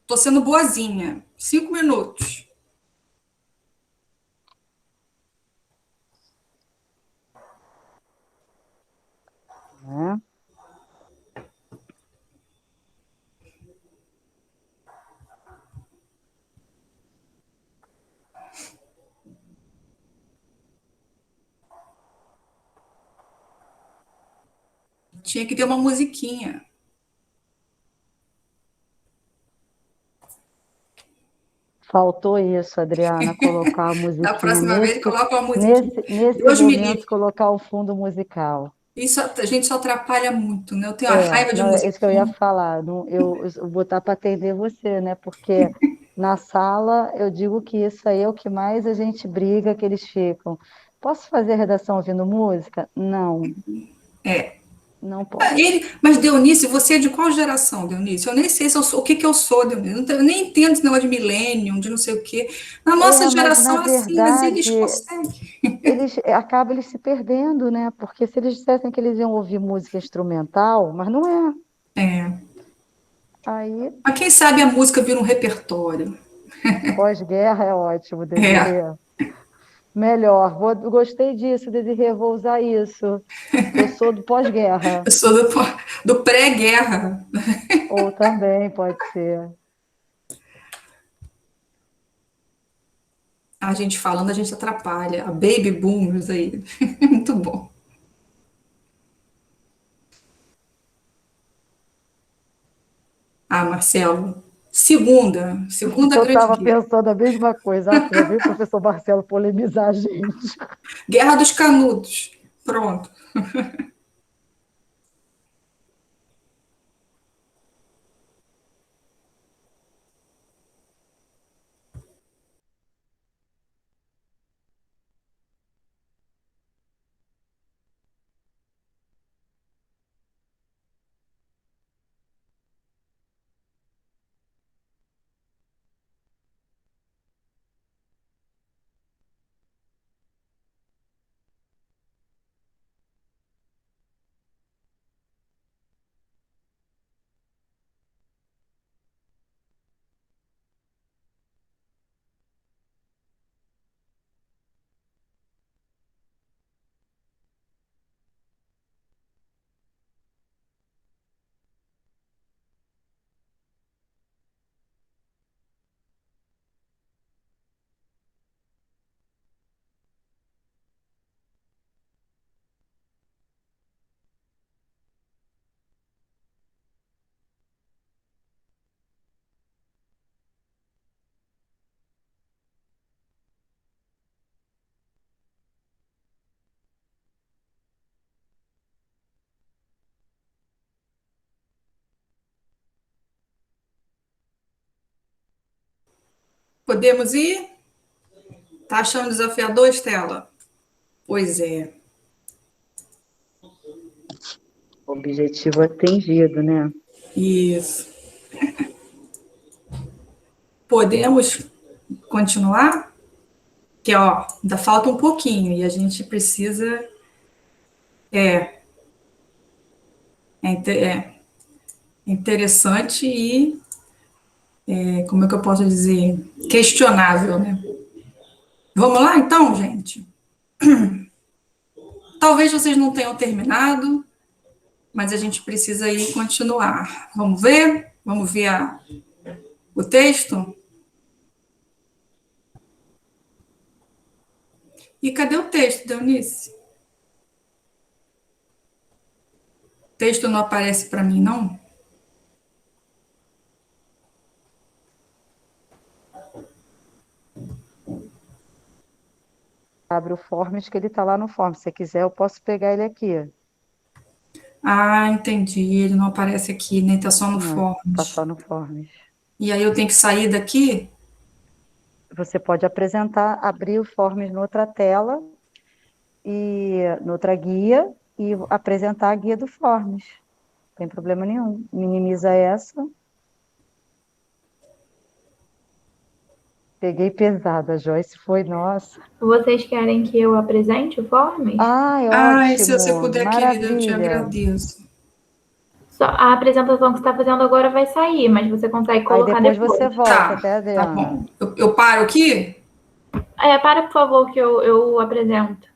Estou sendo boazinha. 5 minutos. Né? Tinha que ter uma musiquinha. Faltou isso, Adriana, colocar a Da musiquinha próxima vez, nesse, coloca uma musiquinha. nesse Deus me momento, livre. colocar o fundo musical. Isso, a gente só atrapalha muito, né? Eu tenho a raiva de Não, é música. isso que eu ia falar. Não, eu vou botar para atender você, né? Porque na sala eu digo que isso aí é o que mais a gente briga, que eles ficam. Posso fazer a redação ouvindo música? Não, É. não posso. Mas, Deonice, você é de qual geração, Deonice? Eu nem sei se eu sou, o que que eu sou, Deonice. Eu nem entendo esse negócio de millennium, de não sei o quê. Na nossa Mas na geração, assim, mas eles verdade, conseguem. eles se perdendo, né? Porque se eles dissessem que eles iam ouvir música instrumental, mas não é. É. Aí, Mas quem sabe a música vira um repertório. pós-guerra é ótimo, É. Desirê. Melhor. Gostei disso, Desirê, vou usar isso. Eu sou do pós-guerra. Eu sou do pré-guerra. Ou também pode ser. A gente falando, a gente atrapalha. A baby boomers aí. Muito bom. Marcelo. Segunda Eu grande estava guerra. pensando a mesma coisa. Lá vem o professor Marcelo polemizar a gente. Guerra dos Canudos. Pronto. Podemos ir? Tá achando desafiador, Estela? Pois é. Objetivo atingido, né? Isso. Podemos continuar? Que, ó, ainda falta um pouquinho e a gente precisa... É interessante e, como é que eu posso dizer? Questionável, né? Vamos lá, então, gente? Talvez vocês não tenham terminado, mas a gente precisa aí continuar. Vamos ver? Vamos ver o texto? E cadê o texto, Deunice? O texto não aparece para mim, não? Abre o Forms, que ele está lá no Forms. Se você quiser, eu posso pegar ele aqui. Ah, entendi. Ele não aparece aqui, nem tá só no Não, está Forms. só no Forms. E aí eu tenho que sair daqui? Você pode apresentar, abrir o Forms noutra tela, e noutra guia, e apresentar a guia do Forms. Não tem problema nenhum. Minimiza essa. Peguei pesado, a Joyce foi, nossa. Vocês querem que eu apresente o Forms? Ai, Ai, se você ótimo, puder, querida, eu te maravilha. agradeço. Só a apresentação que você está fazendo agora vai sair, mas você consegue Aí colocar depois depois. você volta, Tá, até, tá Adriana. bom. Eu paro aqui? Para, por favor, que eu apresento.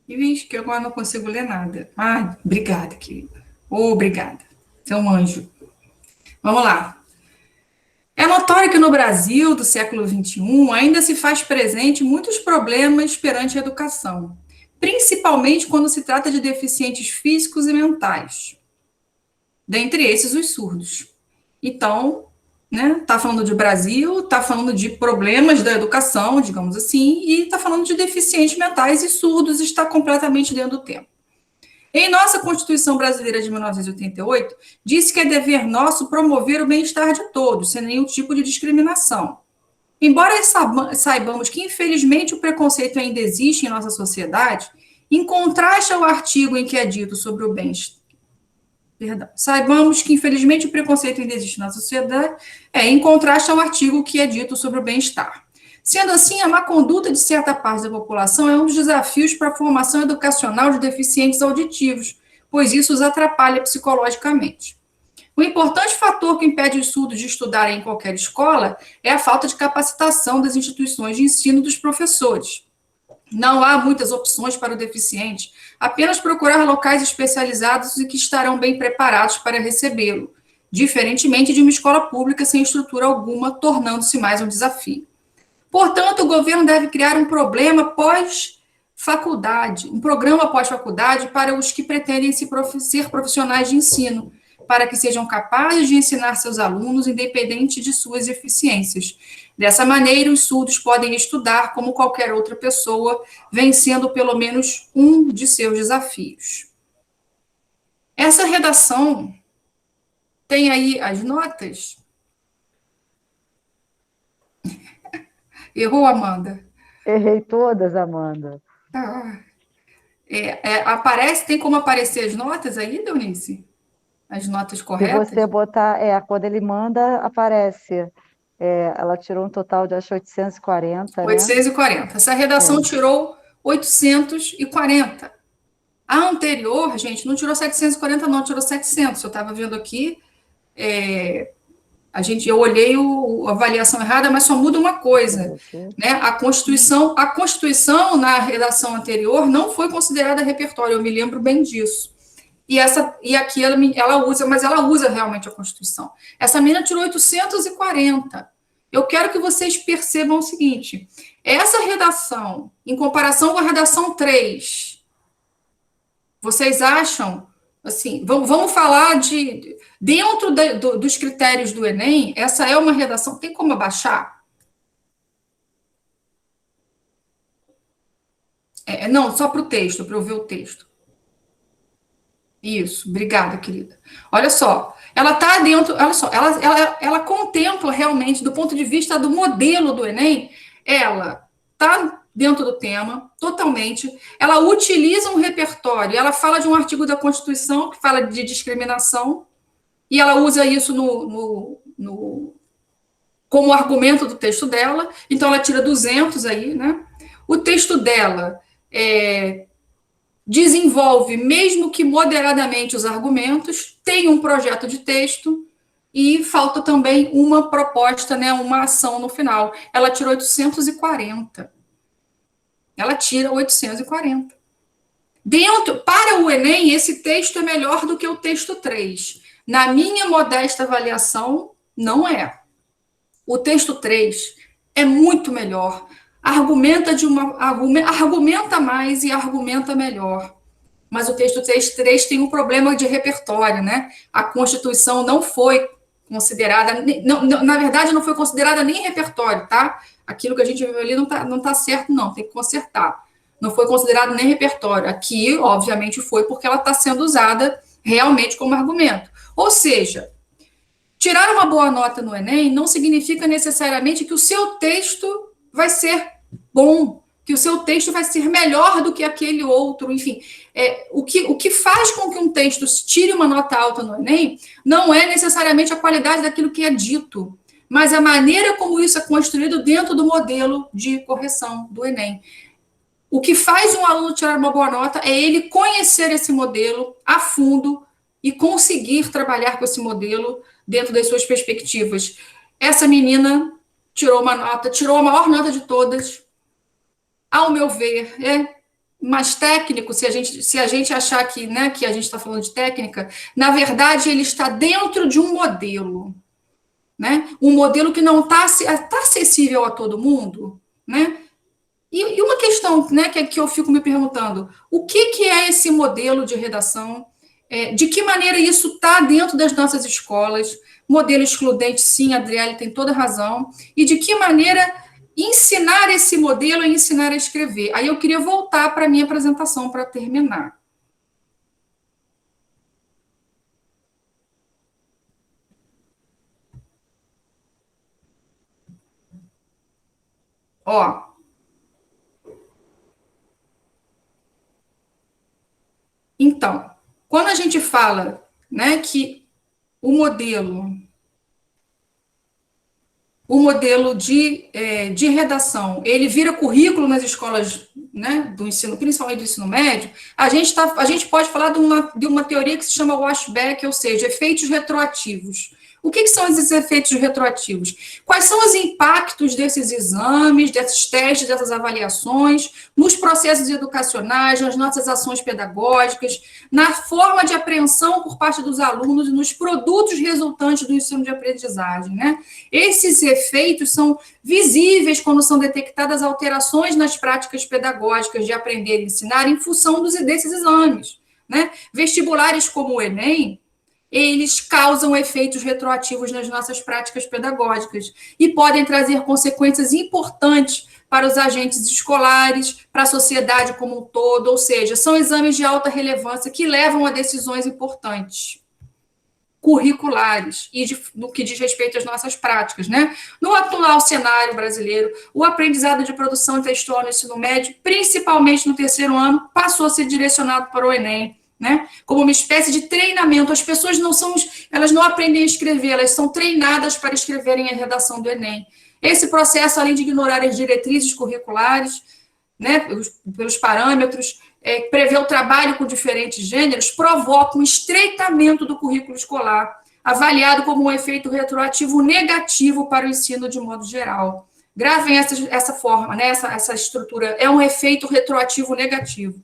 E vixe, que eu agora não consigo ler nada. Ai, obrigada, querida. Obrigada. Você é um anjo. Vamos lá. É notório que no Brasil do século XXI ainda se faz presente muitos problemas perante a educação, principalmente quando se trata de deficientes físicos e mentais, dentre esses os surdos. Então, né, tá falando de Brasil, tá falando de problemas da educação, digamos assim, e tá falando de deficientes mentais e surdos, está completamente dentro do tema. Em nossa Constituição Brasileira de 1988, disse que é dever nosso promover o bem-estar de todos, sem nenhum tipo de discriminação. Embora saibamos que, infelizmente, o preconceito ainda existe em nossa sociedade, em contraste ao artigo em que é dito sobre o bem-estar, saibamos que, infelizmente, o preconceito ainda existe na sociedade, em contraste ao artigo que é dito sobre o bem-estar. Sendo assim, a má conduta de certa parte da população é um dos desafios para a formação educacional de deficientes auditivos, pois isso os atrapalha psicologicamente. O importante fator que impede os surdos de estudarem em qualquer escola é a falta de capacitação das instituições de ensino dos professores. Não há muitas opções para o deficiente, apenas procurar locais especializados e que estarão bem preparados para recebê-lo, diferentemente de uma escola pública sem estrutura alguma, tornando-se mais um desafio. Portanto, o governo deve criar um programa pós-faculdade para os que pretendem ser profissionais de ensino, para que sejam capazes de ensinar seus alunos, independente de suas deficiências. Dessa maneira, os surdos podem estudar como qualquer outra pessoa, vencendo pelo menos um de seus desafios. Essa redação tem aí as notas? Errou, Amanda? Errei todas, Amanda. Tem como aparecer as notas aí, Deunice? As notas Se corretas? você botar, quando ele manda, aparece. Ela tirou um total de, acho, 840, né? 840. Essa redação tirou 840. A anterior, gente, não tirou 740, não, tirou 700. Eu estava vendo aqui, eu olhei a avaliação errada, mas só muda uma coisa, né? A Constituição na redação anterior não foi considerada repertório, eu me lembro bem disso. E aqui ela usa, mas ela usa realmente a Constituição. Essa menina tirou 840. eu quero que vocês percebam o seguinte, essa redação, em comparação com a redação 3, vocês acham, assim, vamos falar de, dentro dos critérios do Enem, essa é uma redação, tem como abaixar? Não, só para o texto, para eu ver o texto. Isso, obrigada, querida. Olha só, ela está dentro, olha só, ela contempla realmente, do ponto de vista do modelo do Enem, ela está dentro do tema, totalmente, ela utiliza um repertório, ela fala de um artigo da Constituição que fala de discriminação, e ela usa isso como argumento do texto dela, então ela tira 200 aí, né? O texto dela desenvolve, mesmo que moderadamente, os argumentos, tem um projeto de texto e falta também uma proposta, né, uma ação no final. Ela tirou 840. Ela tira 840. Para o Enem, esse texto é melhor do que o texto 3. Na minha modesta avaliação, não é. O texto 3 é muito melhor. Argumenta mais e argumenta melhor. Mas o texto 3 tem um problema de repertório, né? A Constituição não foi considerada, na verdade, não foi considerada nem repertório, tá? Aquilo que a gente viu ali não tá certo, não, tem que consertar. Não foi considerado nem repertório. Aqui, obviamente, foi porque ela está sendo usada realmente como argumento. Ou seja, tirar uma boa nota no Enem não significa necessariamente que o seu texto vai ser bom, que o seu texto vai ser melhor do que aquele outro, enfim. O que faz com que um texto tire uma nota alta no Enem não é necessariamente a qualidade daquilo que é dito, mas a maneira como isso é construído dentro do modelo de correção do Enem. O que faz um aluno tirar uma boa nota é ele conhecer esse modelo a fundo e conseguir trabalhar com esse modelo dentro das suas perspectivas. Essa menina tirou a maior nota de todas, ao meu ver, mais técnico, se a gente achar que, né, que a gente está falando de técnica, na verdade, ele está dentro de um modelo, né? Um modelo que não está acessível a todo mundo, né? E uma questão, né, que eu fico me perguntando, o que é esse modelo de redação? De que maneira isso está dentro das nossas escolas? Modelo excludente, sim, a Adriele tem toda razão. E de que maneira ensinar esse modelo e ensinar a escrever? Aí eu queria voltar para a minha apresentação para terminar. Ó. Então, quando a gente fala, né, que o modelo de redação, ele vira currículo nas escolas, né, do ensino, principalmente do ensino médio, a gente pode falar de uma teoria que se chama washback, ou seja, efeitos retroativos. O que são esses efeitos retroativos? Quais são os impactos desses exames, desses testes, dessas avaliações, nos processos educacionais, nas nossas ações pedagógicas, na forma de apreensão por parte dos alunos e nos produtos resultantes do ensino de aprendizagem, né? Esses efeitos são visíveis quando são detectadas alterações nas práticas pedagógicas de aprender e ensinar em função desses exames, né? Vestibulares como o Enem, eles causam efeitos retroativos nas nossas práticas pedagógicas e podem trazer consequências importantes para os agentes escolares, para a sociedade como um todo, ou seja, são exames de alta relevância que levam a decisões importantes, curriculares, e no que diz respeito às nossas práticas, né? No atual cenário brasileiro, o aprendizado de produção textual no ensino médio, principalmente no terceiro ano, passou a ser direcionado para o Enem, né? Como uma espécie de treinamento. As pessoas elas não aprendem a escrever, elas são treinadas para escreverem a redação do Enem. Esse processo, além de ignorar as diretrizes curriculares, né, pelos parâmetros, prevê o trabalho com diferentes gêneros, provoca um estreitamento do currículo escolar, avaliado como um efeito retroativo negativo para o ensino de modo geral. Gravem essa forma, né, essa estrutura, é um efeito retroativo negativo.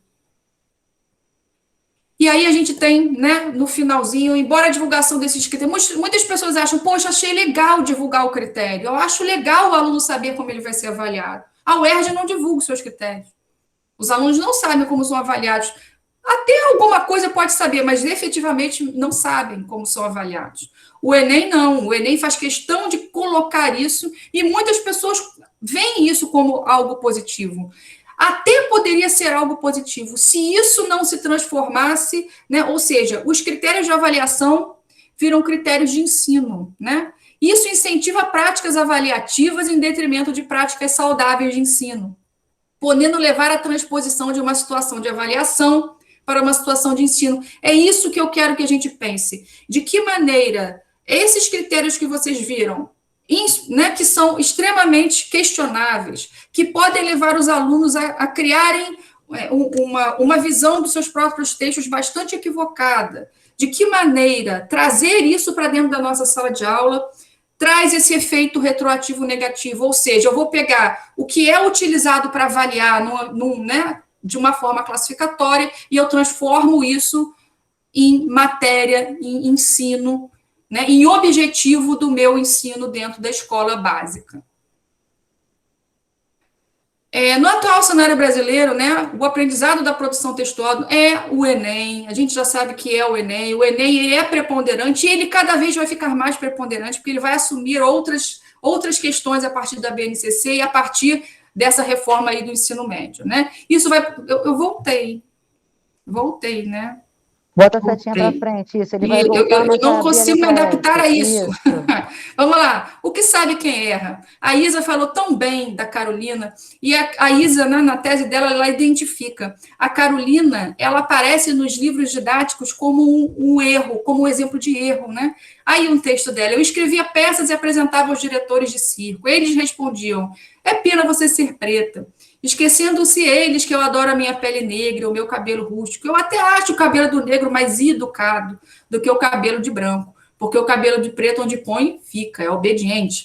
E aí a gente tem, né, no finalzinho, embora a divulgação desses critérios, muitas pessoas acham, poxa, achei legal divulgar o critério, eu acho legal o aluno saber como ele vai ser avaliado. A UERJ não divulga os seus critérios. Os alunos não sabem como são avaliados. Até alguma coisa pode saber, mas efetivamente não sabem como são avaliados. O Enem não, o Enem faz questão de colocar isso, e muitas pessoas veem isso como algo positivo. Até poderia ser algo positivo, se isso não se transformasse, né? Ou seja, os critérios de avaliação viram critérios de ensino, né? Isso incentiva práticas avaliativas em detrimento de práticas saudáveis de ensino, podendo levar à transposição de uma situação de avaliação para uma situação de ensino. É isso que eu quero que a gente pense. De que maneira esses critérios que vocês viram, né, que são extremamente questionáveis, que podem levar os alunos a criarem uma visão dos seus próprios textos bastante equivocada, de que maneira trazer isso para dentro da nossa sala de aula traz esse efeito retroativo negativo, ou seja, eu vou pegar o que é utilizado para avaliar né, de uma forma classificatória e eu transformo isso em matéria, em ensino, né, em objetivo do meu ensino dentro da escola básica. No atual cenário brasileiro, né, o aprendizado da produção textual é o Enem, a gente já sabe que é o Enem ele é preponderante e ele cada vez vai ficar mais preponderante, porque ele vai assumir outras questões a partir da BNCC e a partir dessa reforma aí do ensino médio, né? Isso vai... Eu voltei, né? Bota a setinha para frente, isso. Ele vai voltar, eu não consigo me adaptar a isso. Vamos lá. O que sabe quem erra? A Isa falou tão bem da Carolina, e a Isa, né, na tese dela, ela identifica. A Carolina, ela aparece nos livros didáticos como um erro, como um exemplo de erro, né? Aí um texto dela, eu escrevia peças e apresentava aos diretores de circo. Eles respondiam, é pena você ser preta. Esquecendo-se eles que eu adoro a minha pele negra, o meu cabelo rústico. Eu até acho o cabelo do negro mais educado do que o cabelo de branco, porque o cabelo de preto, onde põe, fica, é obediente.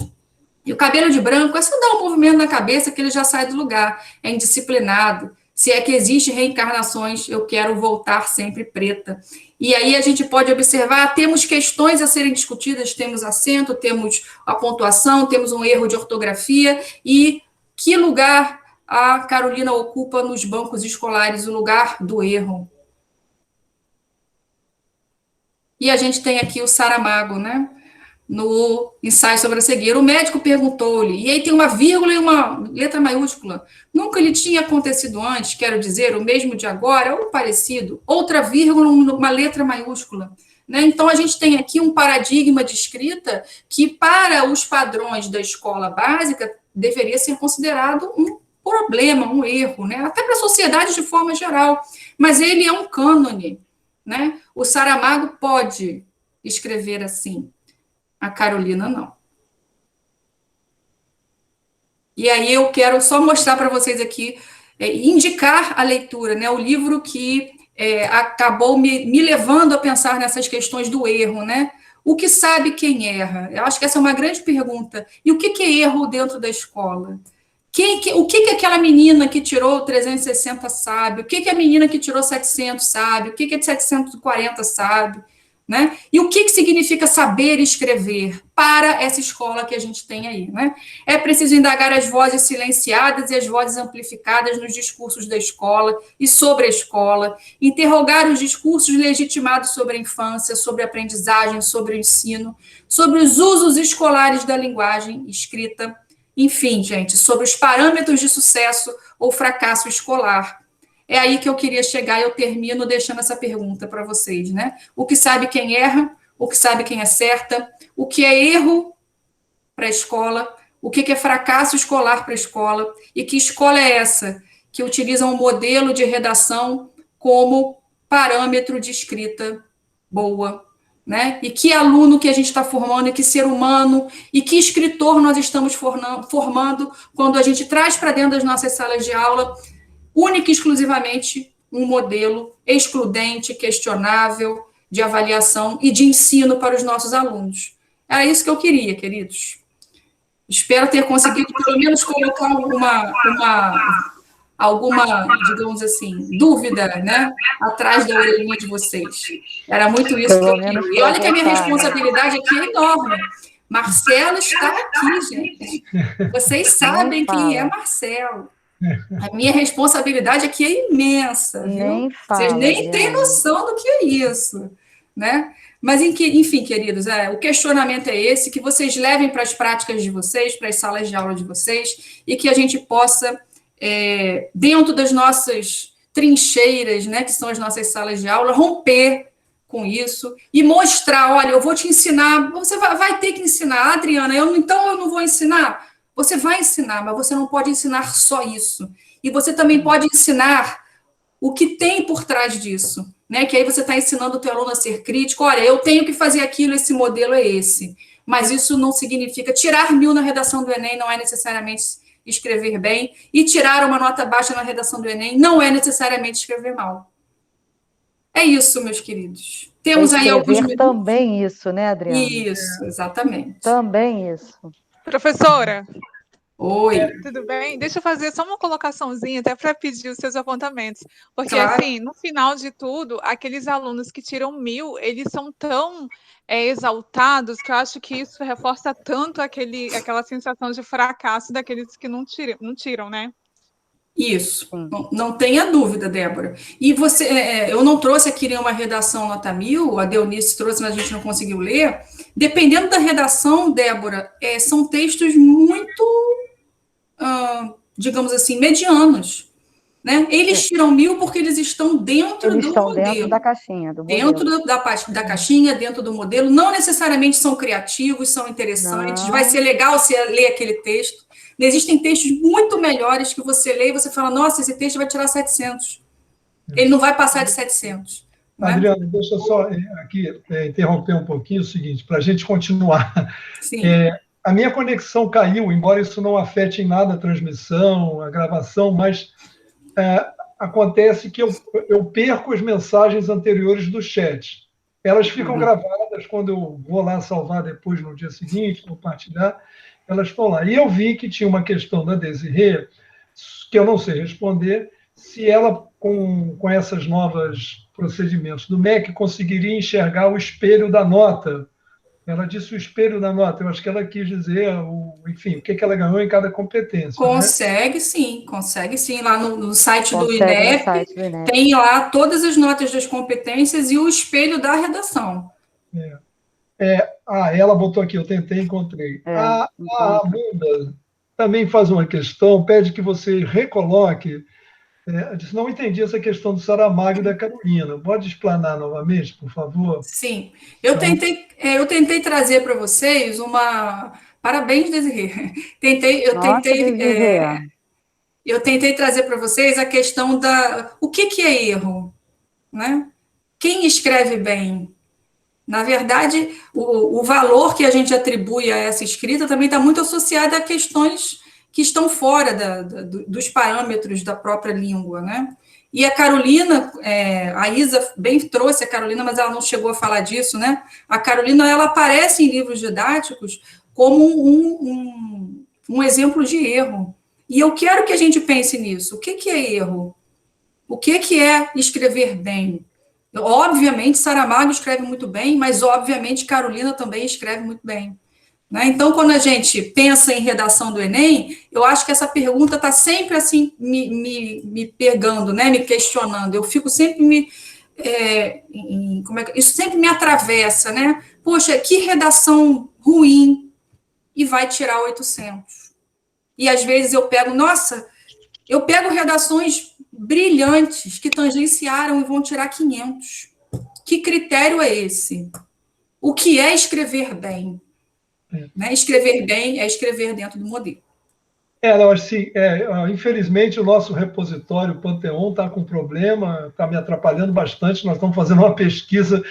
E o cabelo de branco é só dar um movimento na cabeça que ele já sai do lugar, é indisciplinado. Se é que existe reencarnações, eu quero voltar sempre preta. E aí a gente pode observar, temos questões a serem discutidas, temos acento, temos a pontuação, temos um erro de ortografia, e que lugar a Carolina ocupa nos bancos escolares, o lugar do erro. E a gente tem aqui o Saramago, né? No ensaio sobre a cegueira. O médico perguntou-lhe, e aí tem uma vírgula e uma letra maiúscula. Nunca lhe tinha acontecido antes, quero dizer, o mesmo de agora, ou parecido, outra vírgula, uma letra maiúscula. Né? Então, a gente tem aqui um paradigma de escrita que, para os padrões da escola básica, deveria ser considerado um problema, um erro, né? Até para a sociedade de forma geral, mas ele é um cânone, né? O Saramago pode escrever assim, a Carolina não. E aí eu quero só mostrar para vocês aqui, indicar a leitura, né? O livro que acabou me levando a pensar nessas questões do erro, né? O que sabe quem erra? Eu acho que essa é uma grande pergunta. E o que é erro dentro da escola? O que aquela menina que tirou 360 sabe? O que a menina que tirou 700 sabe? O que de 740 sabe? Né? E o que significa saber escrever para essa escola que a gente tem aí? Né? É preciso indagar as vozes silenciadas e as vozes amplificadas nos discursos da escola e sobre a escola, interrogar os discursos legitimados sobre a infância, sobre a aprendizagem, sobre o ensino, sobre os usos escolares da linguagem escrita, enfim, gente, sobre os parâmetros de sucesso ou fracasso escolar. É aí que eu queria chegar e eu termino deixando essa pergunta para vocês, né? O que sabe quem erra, o que sabe quem acerta, o que é erro para a escola, o que é fracasso escolar para a escola, e que escola é essa que utiliza um modelo de redação como parâmetro de escrita boa, né? E que aluno que a gente está formando, e que ser humano, e que escritor nós estamos formando quando a gente traz para dentro das nossas salas de aula, única e exclusivamente, um modelo excludente, questionável, de avaliação e de ensino para os nossos alunos. Era isso que eu queria, queridos. Espero ter conseguido, pelo menos, colocar alguma, digamos assim, dúvida, né, atrás da orelhinha de vocês. Era muito isso que eu queria. E olha que a minha responsabilidade aqui é enorme. Marcelo está aqui, gente. Vocês sabem quem é Marcelo. A minha responsabilidade aqui é imensa, viu? Nem fala, Vocês nem têm noção do que é isso, né? Mas, enfim, queridos, o questionamento é esse, que vocês levem para as práticas de vocês, para as salas de aula de vocês, e que a gente possa, dentro das nossas trincheiras, né, que são as nossas salas de aula, romper com isso e mostrar, olha, eu vou te ensinar, você vai ter que ensinar, Adriana, então eu não vou ensinar? Você vai ensinar, mas você não pode ensinar só isso. E você também pode ensinar o que tem por trás disso, né? Que aí você está ensinando o teu aluno a ser crítico. Olha, eu tenho que fazer aquilo, esse modelo é esse. Mas isso não significa tirar 1000 na redação do Enem, não é necessariamente escrever bem, e tirar uma nota baixa na redação do Enem não é necessariamente escrever mal. É isso, meus queridos. Temos aí alguns minutos. Também isso, né, Adriana? Isso, exatamente. Também isso. Professora. Oi. Tudo bem? Deixa eu fazer só uma colocaçãozinha, até para pedir os seus apontamentos. Porque, claro, assim, no final de tudo, aqueles alunos que tiram 1000, eles são tão exaltados que eu acho que isso reforça tanto aquela sensação de fracasso daqueles que não tiram, né? Isso, não tenha dúvida, Débora. E eu não trouxe aqui nenhuma redação nota 1000, a Deonice trouxe, mas a gente não conseguiu ler. Dependendo da redação, Débora, são textos muito, digamos assim, medianos. Né? Eles tiram 1000 porque eles estão dentro do modelo. Dentro da caixinha. Dentro da caixinha, dentro do modelo. Não necessariamente são criativos, são interessantes. Não. Vai ser legal você ler aquele texto. Existem textos muito melhores que você lê e você fala, nossa, esse texto vai tirar 700. Ele não vai passar de 700. Adriana, deixa eu só aqui interromper um pouquinho o seguinte, para a gente continuar. Sim. A minha conexão caiu, embora isso não afete em nada a transmissão, a gravação, mas acontece que eu perco as mensagens anteriores do chat. Elas ficam gravadas quando eu vou lá salvar depois no dia seguinte, compartilhar, elas estão lá. E eu vi que tinha uma questão da Desirê, que eu não sei responder, se ela, com esses novos procedimentos do MEC, conseguiria enxergar o espelho da nota. Ela disse o espelho da nota. Eu acho que ela quis dizer, enfim, o que ela ganhou em cada competência. Consegue, né? Sim, consegue sim. Lá no site do INEP, tem lá todas as notas das competências e o espelho da redação. Ela botou aqui, eu tentei e encontrei. A Amanda também faz uma questão, pede que você recoloque. Disse, não entendi essa questão do Saramago e da Carolina. Pode explanar novamente, por favor? Sim. Eu tentei trazer para vocês uma... Parabéns, Desirê. Eu tentei trazer para vocês a questão o que é erro, né? Quem escreve bem? Na verdade, o valor que a gente atribui a essa escrita também está muito associado a questões que estão fora dos parâmetros da própria língua, né? E a Carolina, a Isa bem trouxe a Carolina, mas ela não chegou a falar disso, né? A Carolina, ela aparece em livros didáticos como um exemplo de erro. E eu quero que a gente pense nisso. O que é erro? O que é escrever bem? Obviamente, Saramago escreve muito bem, mas, obviamente, Carolina também escreve muito bem. Né? Então, quando a gente pensa em redação do Enem, eu acho que essa pergunta está sempre assim, me pegando, né? Me questionando. Eu fico sempre isso sempre me atravessa, né? Poxa, que redação ruim, e vai tirar 800. E, às vezes, eu pego redações brilhantes que tangenciaram e vão tirar 500. Que critério é esse? O que é escrever bem? Né? Escrever bem é escrever dentro do modelo. Infelizmente, o nosso repositório, o Panteon, está com problema, está me atrapalhando bastante. Nós estamos fazendo uma pesquisa,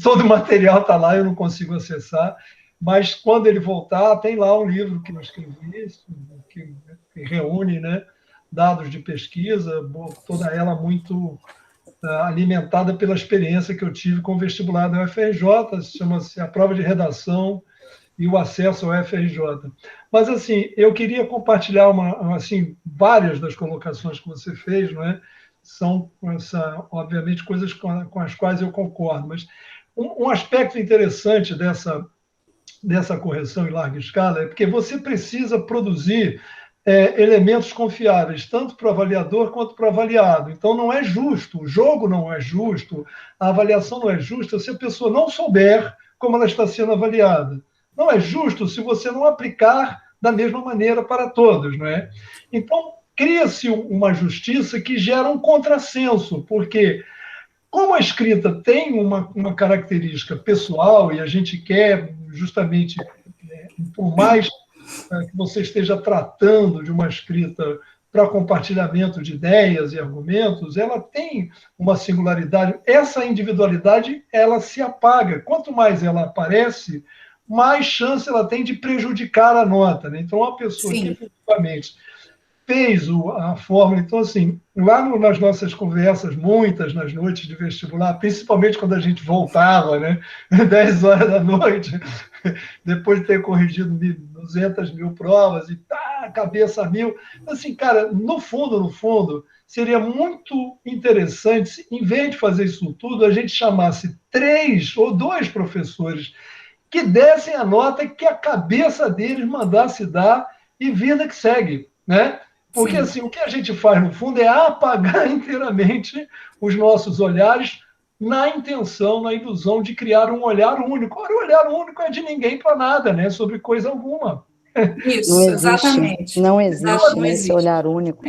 todo o material está lá, eu não consigo acessar. Mas, quando ele voltar, tem lá um livro que eu escrevi, que reúne, né, dados de pesquisa, toda ela muito alimentada pela experiência que eu tive com o vestibular da UFRJ, chama-se A Prova de Redação e o acesso ao FRJ. Mas, assim, eu queria compartilhar assim, várias das colocações que você fez, não é? São, obviamente, coisas com as quais eu concordo, mas um aspecto interessante dessa correção em larga escala é porque você precisa produzir elementos confiáveis, tanto para o avaliador quanto para o avaliado. Então, não é justo, o jogo não é justo, a avaliação não é justa se a pessoa não souber como ela está sendo avaliada. Não é justo se você não aplicar da mesma maneira para todos, não é? Então, cria-se uma justiça que gera um contrassenso, porque como a escrita tem uma característica pessoal e a gente quer justamente, por mais que você esteja tratando de uma escrita para compartilhamento de ideias e argumentos, ela tem uma singularidade. Essa individualidade, ela se apaga. Quanto mais ela aparece, mais chance ela tem de prejudicar a nota, né? Então, uma pessoa Sim. que efetivamente fez a fórmula. Então, assim, lá nas nossas conversas, muitas nas noites de vestibular, principalmente quando a gente voltava, né, 10 horas da noite, depois de ter corrigido 200 mil provas e cabeça a mil. Assim, cara, no fundo, seria muito interessante se, em vez de fazer isso tudo, a gente chamasse 3 ou 2 professores que dessem a nota que a cabeça deles mandasse dar e vida que segue, né? Porque, assim, o que a gente faz, no fundo, é apagar inteiramente os nossos olhares na intenção, na ilusão de criar um olhar único. Ora, o olhar único é de ninguém para nada, né? Sobre coisa alguma. Isso, Não existe, exatamente. não existe, Não né, esse existe. olhar único.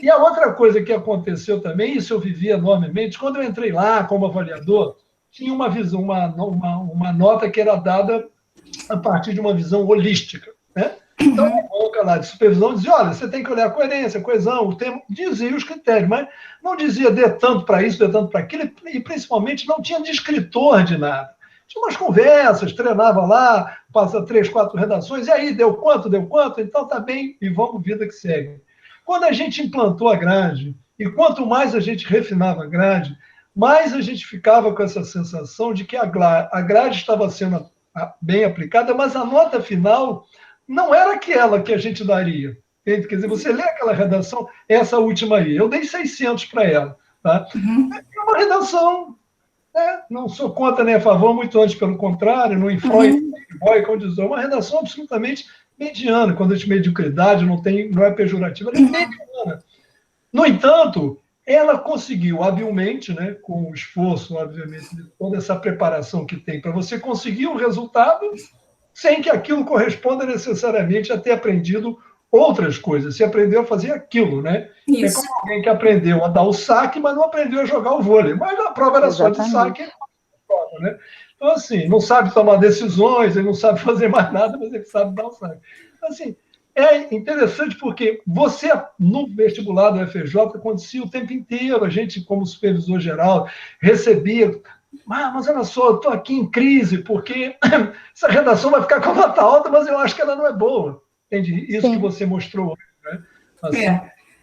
E a outra coisa que aconteceu também, isso eu vivi enormemente, quando eu entrei lá como avaliador, tinha uma visão, uma nota que era dada a partir de uma visão holística, né? Então, a banca lá de supervisão dizia, olha, você tem que olhar a coerência, a coesão, o termo, dizia os critérios, mas não dizia dê tanto para isso, dê tanto para aquilo, e principalmente não tinha descritor de nada. Tinha umas conversas, treinava lá, passa 3, 4 redações, e aí, deu quanto, então tá bem, e vamos, vida que segue. Quando a gente implantou a grade, e quanto mais a gente refinava a grade, mais a gente ficava com essa sensação de que a grade estava sendo bem aplicada, mas a nota final não era aquela que a gente daria. Quer dizer, você lê aquela redação, essa última aí, eu dei 600 para ela. Tá? É uma redação, né? Não sou contra nem a favor, muito antes pelo contrário, não influi, como diz, é uma redação absolutamente mediana. Quando a gente mediocridade não é pejorativa, ela é mediana. No entanto, ela conseguiu habilmente, né, com o esforço, obviamente, de toda essa preparação que tem para você conseguir o resultado sem que aquilo corresponda necessariamente a ter aprendido outras coisas. Você aprendeu a fazer aquilo, né? Isso. É como alguém que aprendeu a dar o saque, mas não aprendeu a jogar o vôlei. Mas a prova era só de saque, né? Então, assim, não sabe tomar decisões, ele não sabe fazer mais nada, mas ele sabe dar o saque. Então, assim, é interessante porque você, no vestibular do FRJ, acontecia o tempo inteiro. A gente, como supervisor geral, recebia... mas olha só, eu estou aqui em crise, porque essa redação vai ficar com a nota alta, mas eu acho que ela não é boa. Entende? Isso Sim. Que você mostrou. Né? Assim,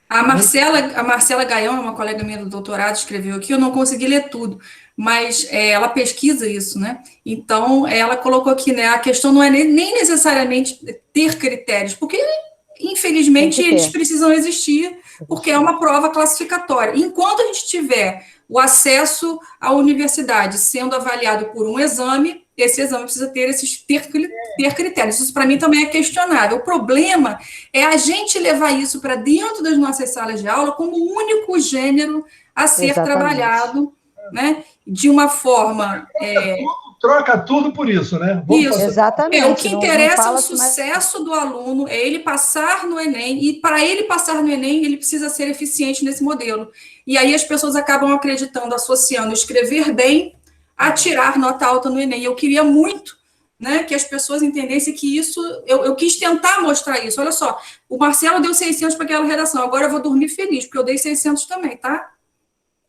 A Marcela Gaião, uma colega minha do doutorado, escreveu aqui, eu não consegui ler tudo, mas ela pesquisa isso, né? Então, ela colocou aqui, né? A questão não é nem necessariamente ter critérios, porque, infelizmente, eles precisam existir, porque é uma prova classificatória. Enquanto a gente tiver o acesso à universidade sendo avaliado por um exame, esse exame precisa ter critérios. Isso, para mim, também é questionável. O problema é a gente levar isso para dentro das nossas salas de aula como o único gênero a ser trabalhado, né, de uma forma... Troca tudo por isso, né? Isso. Exatamente. O que interessa é o sucesso do aluno, é ele passar no Enem, e para ele passar no Enem, ele precisa ser eficiente nesse modelo. E aí as pessoas acabam acreditando, associando escrever bem a tirar nota alta no Enem. Eu queria muito, né, que as pessoas entendessem que isso... Eu quis tentar mostrar isso. Olha só, o Marcelo deu 600 para aquela redação, agora eu vou dormir feliz, porque eu dei 600 também, tá?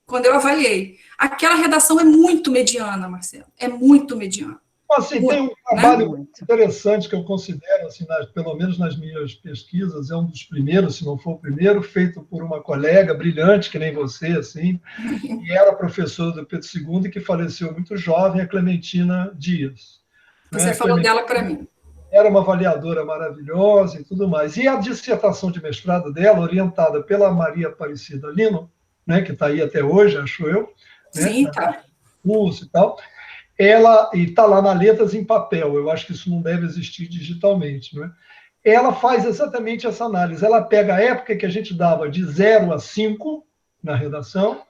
Quando eu avaliei. Aquela redação é muito mediana, Marcelo. É muito mediana. Assim, tem um trabalho muito interessante que eu considero, assim, pelo menos nas minhas pesquisas, é um dos primeiros, se não for o primeiro, feito por uma colega brilhante, que nem você, assim, e era professora do Pedro II, que faleceu muito jovem, a Clementina Dias. Você falou dela para mim. Era uma avaliadora maravilhosa e tudo mais. E a dissertação de mestrado dela, orientada pela Maria Aparecida Lino, né, que está aí até hoje, acho eu, né, sim, tá. Curso e tal, ela está lá na Letras em papel, eu acho que isso não deve existir digitalmente, né? Ela faz exatamente essa análise, ela pega a época que a gente dava de 0 a 5 na redação,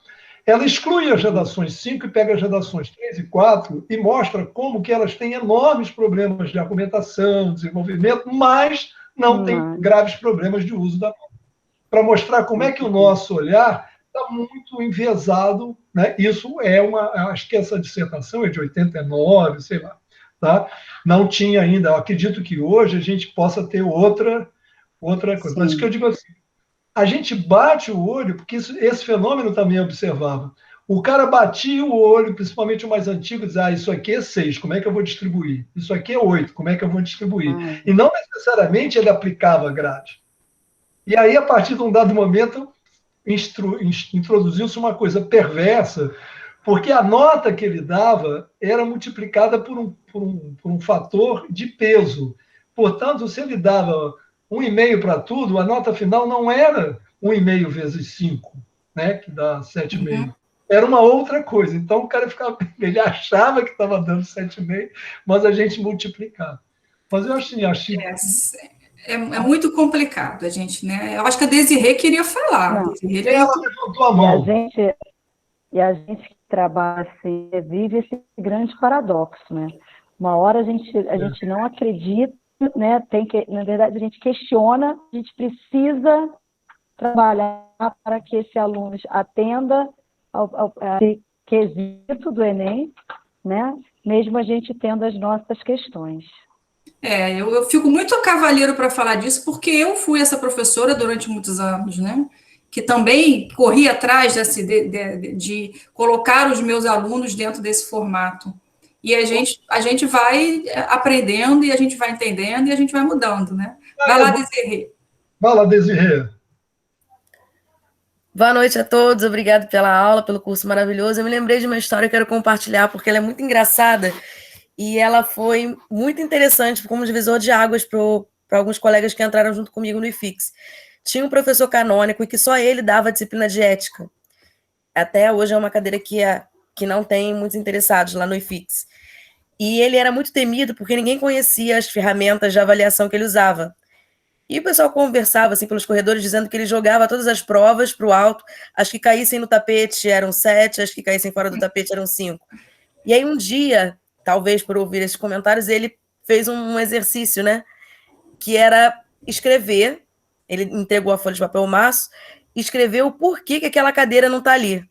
ela exclui as redações 5 e pega as redações 3 e 4 e mostra como que elas têm enormes problemas de argumentação, desenvolvimento, mas não têm graves problemas de uso da nota. Para mostrar como é que o nosso olhar está muito enviesado, né? Isso é acho que essa dissertação é de 89, sei lá, tá? Não tinha ainda, eu acredito que hoje a gente possa ter outra coisa. Sim. Mas o que eu digo assim, a gente bate o olho, porque esse fenômeno também é observável. O cara batia o olho, principalmente o mais antigo, e dizia, isso aqui é 6, como é que eu vou distribuir? Isso aqui é 8, como é que eu vou distribuir? E não necessariamente ele aplicava a grade. E aí, a partir de um dado momento, introduziu-se uma coisa perversa, porque a nota que ele dava era multiplicada por um fator de peso. Portanto, se ele dava 1,5 para tudo, a nota final não era 1,5 vezes 5, né, que dá 7,5. Era uma outra coisa. Então, o cara ele achava que estava dando 7,5, mas a gente multiplicava. Mas eu achei... É muito complicado, a gente, né? Eu acho que a Desirê queria falar. Ela levantou a mão. E a gente que trabalha assim, vive esse grande paradoxo, né? Uma hora a gente não acredita, né? Na verdade, a gente questiona, a gente precisa trabalhar para que esse aluno atenda ao quesito do Enem, né? Mesmo a gente tendo as nossas questões. Eu fico muito cavalheiro para falar disso, porque eu fui essa professora durante muitos anos, né? Que também corri atrás de colocar os meus alunos dentro desse formato. E a gente vai aprendendo, e a gente vai entendendo, e a gente vai mudando, né? Vai lá, Desirê. Vai lá, Desirê. Boa noite a todos, obrigado pela aula, pelo curso maravilhoso. Eu me lembrei de uma história que eu quero compartilhar, porque ela é muito engraçada, e ela foi muito interessante como divisor de águas para alguns colegas que entraram junto comigo no IFIX. Tinha um professor canônico e que só ele dava disciplina de ética. Até hoje é uma cadeira que não tem muitos interessados lá no IFIX. E ele era muito temido porque ninguém conhecia as ferramentas de avaliação que ele usava. E o pessoal conversava assim, pelos corredores, dizendo que ele jogava todas as provas para o alto, as que caíssem no tapete eram 7, as que caíssem fora do tapete eram 5. E aí um dia, talvez por ouvir esses comentários, ele fez um exercício, né? Que era escrever, ele entregou a folha de papel ao maço, escreveu o porquê que aquela cadeira não está ali.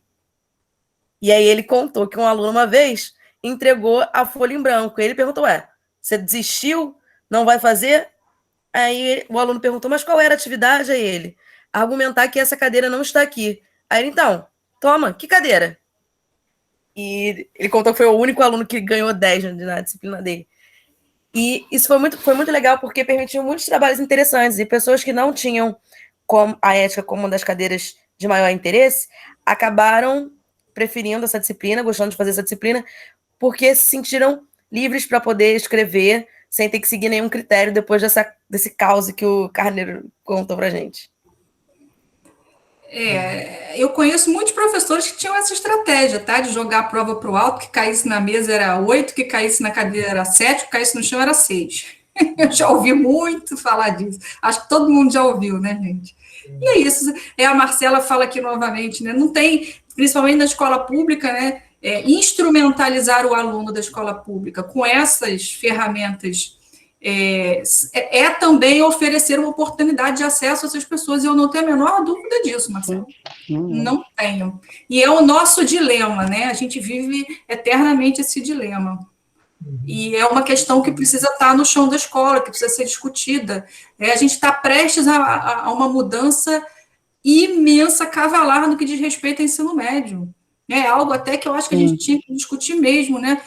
E aí ele contou que um aluno uma vez entregou a folha em branco. E ele perguntou, você desistiu? Não vai fazer? Aí o aluno perguntou, mas qual era a atividade? Aí ele, argumentar que essa cadeira não está aqui. Aí ele, então, toma, que cadeira? E ele contou que foi o único aluno que ganhou 10 na disciplina dele. E isso foi muito legal, porque permitiu muitos trabalhos interessantes, e pessoas que não tinham a ética como uma das cadeiras de maior interesse, acabaram preferindo essa disciplina, gostando de fazer essa disciplina, porque se sentiram livres para poder escrever sem ter que seguir nenhum critério depois desse caos que o Carneiro contou para a gente. Eu conheço muitos professores que tinham essa estratégia, tá? De jogar a prova para o alto, que caísse na mesa era 8, que caísse na cadeira era 7, que caísse no chão era 6. Eu já ouvi muito falar disso. Acho que todo mundo já ouviu, né, gente? E é isso. A Marcela fala aqui novamente, né? Não tem, principalmente na escola pública, né? Instrumentalizar o aluno da escola pública com essas ferramentas também oferecer uma oportunidade de acesso a essas pessoas, e eu não tenho a menor dúvida disso, Marcelo. Não tenho. E é o nosso dilema, né? A gente vive eternamente esse dilema. E é uma questão que precisa estar no chão da escola, que precisa ser discutida. A gente está prestes a uma mudança imensa, cavalar, no que diz respeito ao ensino médio. É algo até que eu acho que a gente tinha que discutir mesmo, né?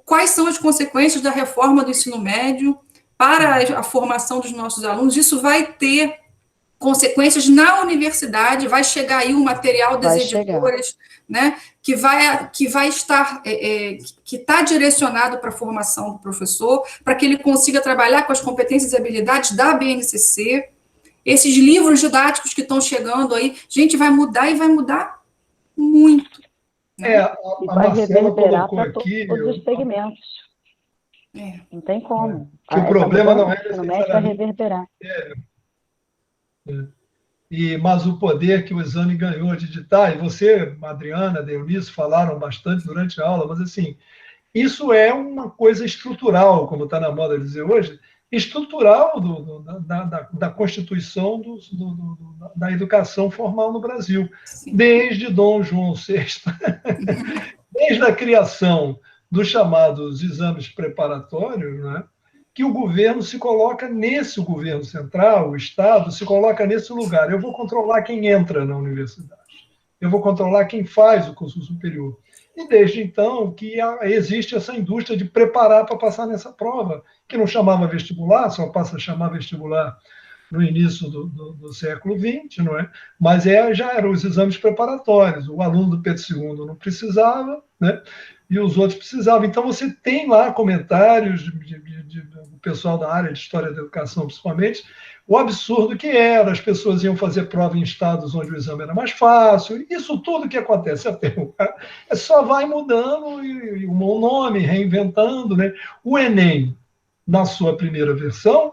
Quais são as consequências da reforma do ensino médio para a formação dos nossos alunos. Isso vai ter consequências na universidade. Vai chegar aí o material das editoras, né, que vai estar, que está direcionado para a formação do professor, para que ele consiga trabalhar com as competências e habilidades da BNCC. Esses livros didáticos que estão chegando aí, gente, vai mudar e vai mudar muito. Né? A vai reverberar para todos os segmentos. Não tem como. Que o problema não é necessariamente vai reverberar. Mas o poder que o exame ganhou de ditar, e você, Adriana, Deonice, falaram bastante durante a aula, mas assim, isso é uma coisa estrutural, como está na moda dizer hoje, estrutural da constituição da educação formal no Brasil, desde Dom João VI, desde a criação dos chamados exames preparatórios, né, que o governo se coloca o governo central, o Estado, se coloca nesse lugar. Eu vou controlar quem entra na universidade, eu vou controlar quem faz o curso superior. E desde então que existe essa indústria de preparar para passar nessa prova, que não chamava vestibular, só passa a chamar vestibular no início do século XX, não é? Mas já eram os exames preparatórios. O aluno do Pedro II não precisava, né? E os outros precisavam. Então, você tem lá comentários do pessoal da área de História da Educação, principalmente, o absurdo que era, as pessoas iam fazer prova em estados onde o exame era mais fácil, isso tudo que acontece até agora, só vai mudando e um nome, reinventando, né? O Enem, na sua primeira versão,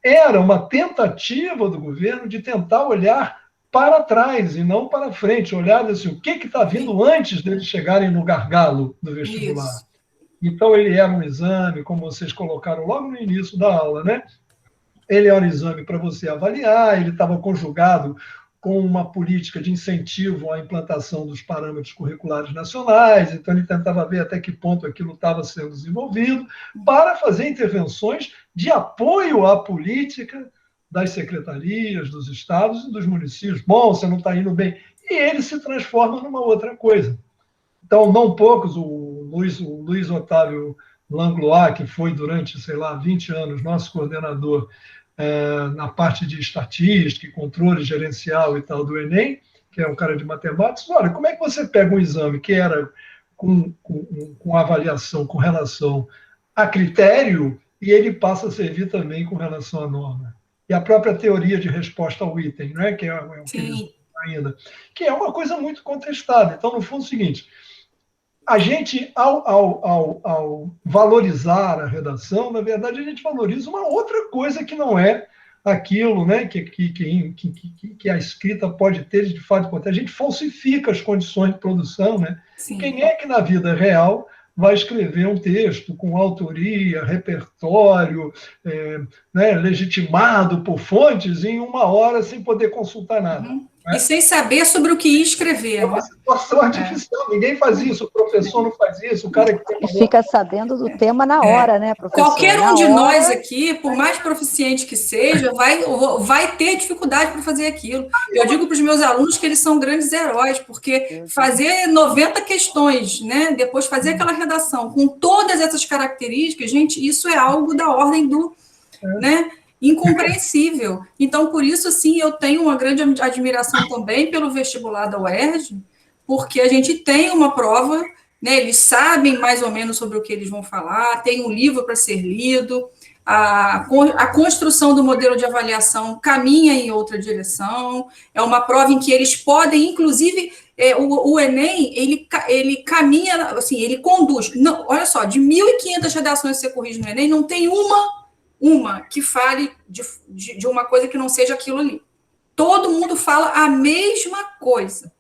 era uma tentativa do governo de tentar olhar para trás e não para frente, olhar assim, o que está vindo antes deles chegarem no gargalo do vestibular. Isso. Então, ele era um exame, como vocês colocaram logo no início da aula, né? Ele era um exame para você avaliar, ele estava conjugado com uma política de incentivo à implantação dos parâmetros curriculares nacionais, então ele tentava ver até que ponto aquilo estava sendo desenvolvido, para fazer intervenções de apoio à política das secretarias, dos estados e dos municípios. Bom, você não está indo bem. E ele se transforma numa outra coisa. Então, não poucos, o Luiz Otávio Langlois, que foi durante, 20 anos nosso coordenador na parte de estatística, controle gerencial e tal do Enem, que é um cara de matemática, olha, como é que você pega um exame que era com avaliação com relação a critério e ele passa a servir também com relação à norma? E a própria teoria de resposta ao item, né, que é o que ainda, que é uma coisa muito contestada. Então, no fundo, é o seguinte, a gente, ao valorizar a redação, na verdade, a gente valoriza uma outra coisa que não é aquilo, né, que a escrita pode ter, de fato, a gente falsifica as condições de produção. Né? Quem é que, na vida real, vai escrever um texto com autoria, repertório, né, legitimado por fontes em 1 hora sem poder consultar nada. Né? E sem saber sobre o que ia escrever. É uma situação artificial, ninguém faz isso, o professor não faz isso, o cara que fica sabendo do tema na hora, né, professor? Qualquer um de nós aqui, por mais proficiente que seja, vai ter dificuldade para fazer aquilo. Eu digo para os meus alunos que eles são grandes heróis, porque fazer 90 questões, né, depois fazer aquela redação com todas essas características, gente, isso é algo da ordem do... né, incompreensível. Então, por isso, sim, eu tenho uma grande admiração também pelo vestibular da UERJ, porque a gente tem uma prova, né, eles sabem mais ou menos sobre o que eles vão falar, tem um livro para ser lido, a construção do modelo de avaliação caminha em outra direção, é uma prova em que eles podem, inclusive, o Enem, ele caminha, assim, ele conduz, não, olha só, de 1.500 redações que você corrige no Enem, não tem uma que fale de uma coisa que não seja aquilo ali. Todo mundo fala a mesma coisa.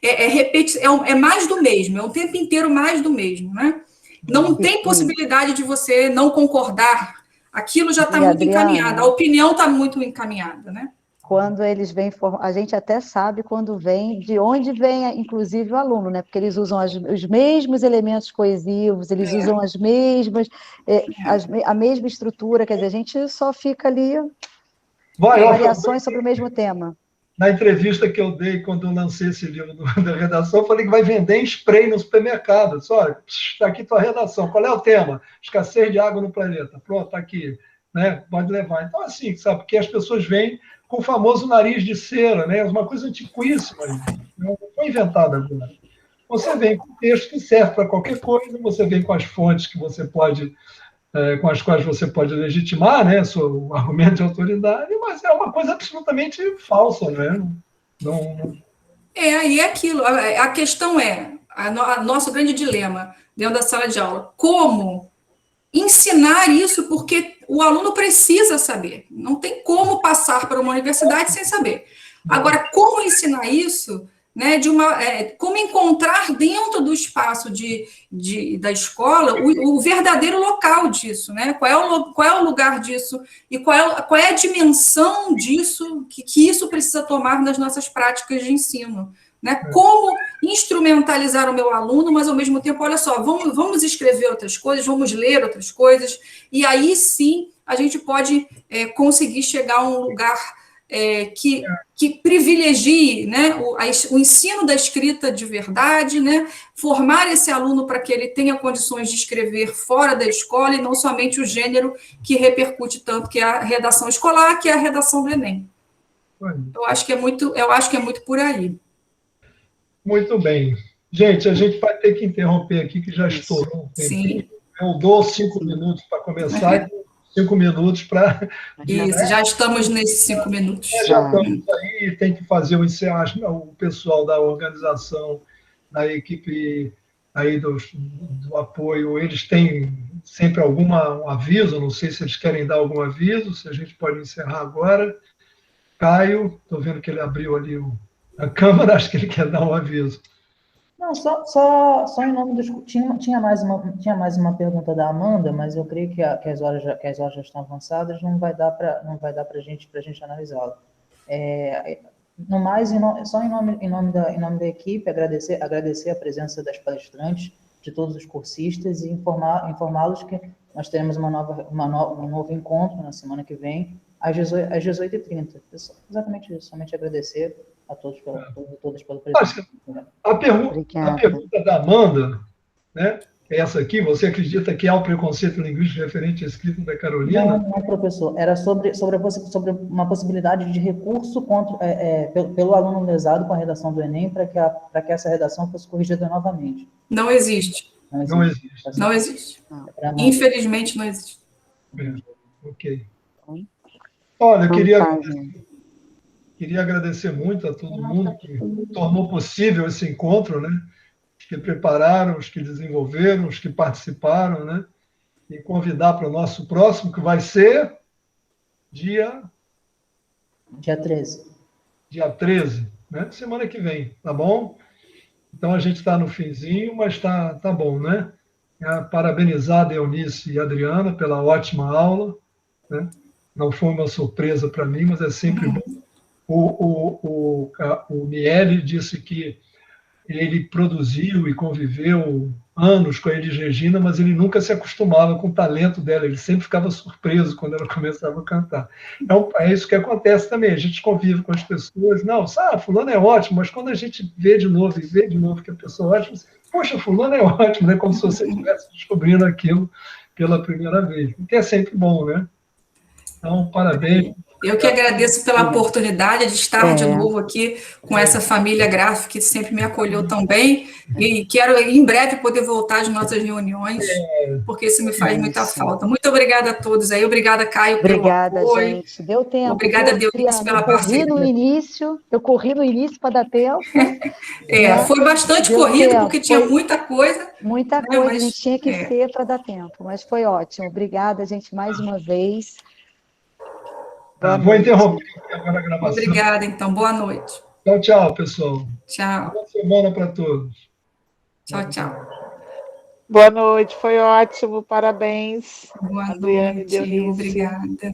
É mais do mesmo, é o tempo inteiro mais do mesmo, né? Não tem possibilidade de você não concordar. Aquilo já está muito encaminhado, a opinião está muito encaminhada, né? Quando eles vêm, a gente até sabe quando vem, de onde vem, inclusive, o aluno, né? Porque eles usam os mesmos elementos coesivos, eles usam as mesmas, a mesma estrutura, quer dizer, a gente só fica ali variações sobre o mesmo tema. Na entrevista que eu dei quando eu lancei esse livro da redação, eu falei que vai vender em spray no supermercado. Olha, está aqui tua redação. Qual é o tema? Escassez de água no planeta. Pronto, está aqui. né? Pode levar. Então, assim, sabe, porque as pessoas vêm com o famoso nariz de cera, né? Uma coisa antiquíssima, não foi inventada agora. Você vem com o texto que serve para qualquer coisa, você vem com as fontes que você pode, com as quais você pode legitimar, né, seu argumento de autoridade, mas é uma coisa absolutamente falsa, né? Não... Aí é aquilo. A questão é, nosso grande dilema dentro da sala de aula, como ensinar isso, porque o aluno precisa saber. Não tem como passar para uma universidade sem saber. Agora, como ensinar isso, né, como encontrar dentro do espaço da escola o verdadeiro local disso, né? Qual é o lugar disso e qual é a dimensão disso que isso precisa tomar nas nossas práticas de ensino. Né? Como instrumentalizar o meu aluno, mas ao mesmo tempo, olha só, vamos escrever outras coisas, vamos ler outras coisas, e aí sim a gente pode conseguir chegar a um lugar que privilegie, né, o ensino da escrita de verdade, né, formar esse aluno para que ele tenha condições de escrever fora da escola e não somente o gênero que repercute tanto, que é a redação escolar, que é a redação do Enem. Eu acho que é muito por aí. Muito bem. Gente, a gente vai ter que interromper aqui, que já estourou um tempinho. Eu dou 5 minutos para começar e 5 minutos para... Isso, já estamos nesses 5 minutos. Já estamos aí, tem que fazer o pessoal da organização, da equipe aí do apoio, eles têm sempre algum aviso, não sei se eles querem dar algum aviso, se a gente pode encerrar agora. Caio, estou vendo que ele abriu ali a câmera, acho que ele quer dar um aviso. Não, só em nome dos... Tinha mais uma pergunta da Amanda, mas eu creio que as horas já estão avançadas, não vai dar para a gente analisá-la. No mais, só em nome da equipe, agradecer a presença das palestrantes, de todos os cursistas, e informá-los que nós teremos um novo encontro na semana que vem, às 18h30. Exatamente isso, somente agradecer a todos pela presença. A pergunta da Amanda, né, é essa aqui: você acredita que há um preconceito linguístico referente à escrita da Carolina? Não, professor. Era sobre uma possibilidade de recurso pelo aluno lesado com a redação do Enem para que essa redação fosse corrigida novamente. Não existe. Não existe. Infelizmente, não existe. Ok. Olha, eu queria agradecer muito a todo mundo que tornou possível esse encontro, né? Os que prepararam, os que desenvolveram, os que participaram, né? E convidar para o nosso próximo, que vai ser dia 13. Dia 13, né? Semana que vem, tá bom? Então a gente está no finzinho, mas tá bom, né? Parabenizar a Eunice e a Adriana pela ótima aula, né? Não foi uma surpresa para mim, mas é sempre bom. O Miele disse que ele produziu e conviveu anos com a Elis Regina, mas ele nunca se acostumava com o talento dela, ele sempre ficava surpreso quando ela começava a cantar. Então, é isso que acontece também, a gente convive com as pessoas, não, fulano é ótimo, mas quando a gente vê de novo que a pessoa é ótima, poxa, fulano é ótimo, né? Como se você estivesse descobrindo aquilo pela primeira vez, o que é sempre bom, né? Então, parabéns. Eu que agradeço pela oportunidade de estar de novo aqui com essa família gráfica que sempre me acolheu tão bem, e quero em breve poder voltar às nossas reuniões, porque isso me faz muita falta. Muito obrigada a todos aí, obrigada, Caio, obrigada, pelo apoio. Gente, deu tempo. Obrigada, Deus, pela parceria. Eu corri no início para dar tempo. Foi bastante corrido, porque tinha muita coisa. Muita coisa, mas a gente tinha que ser para dar tempo, mas foi ótimo. Obrigada, gente, mais uma vez. Vou interromper agora a gravação. Obrigada, então. Boa noite. Tchau, pessoal. Tchau. Boa semana para todos. Tchau. Boa noite, foi ótimo, parabéns. Boa noite, obrigada.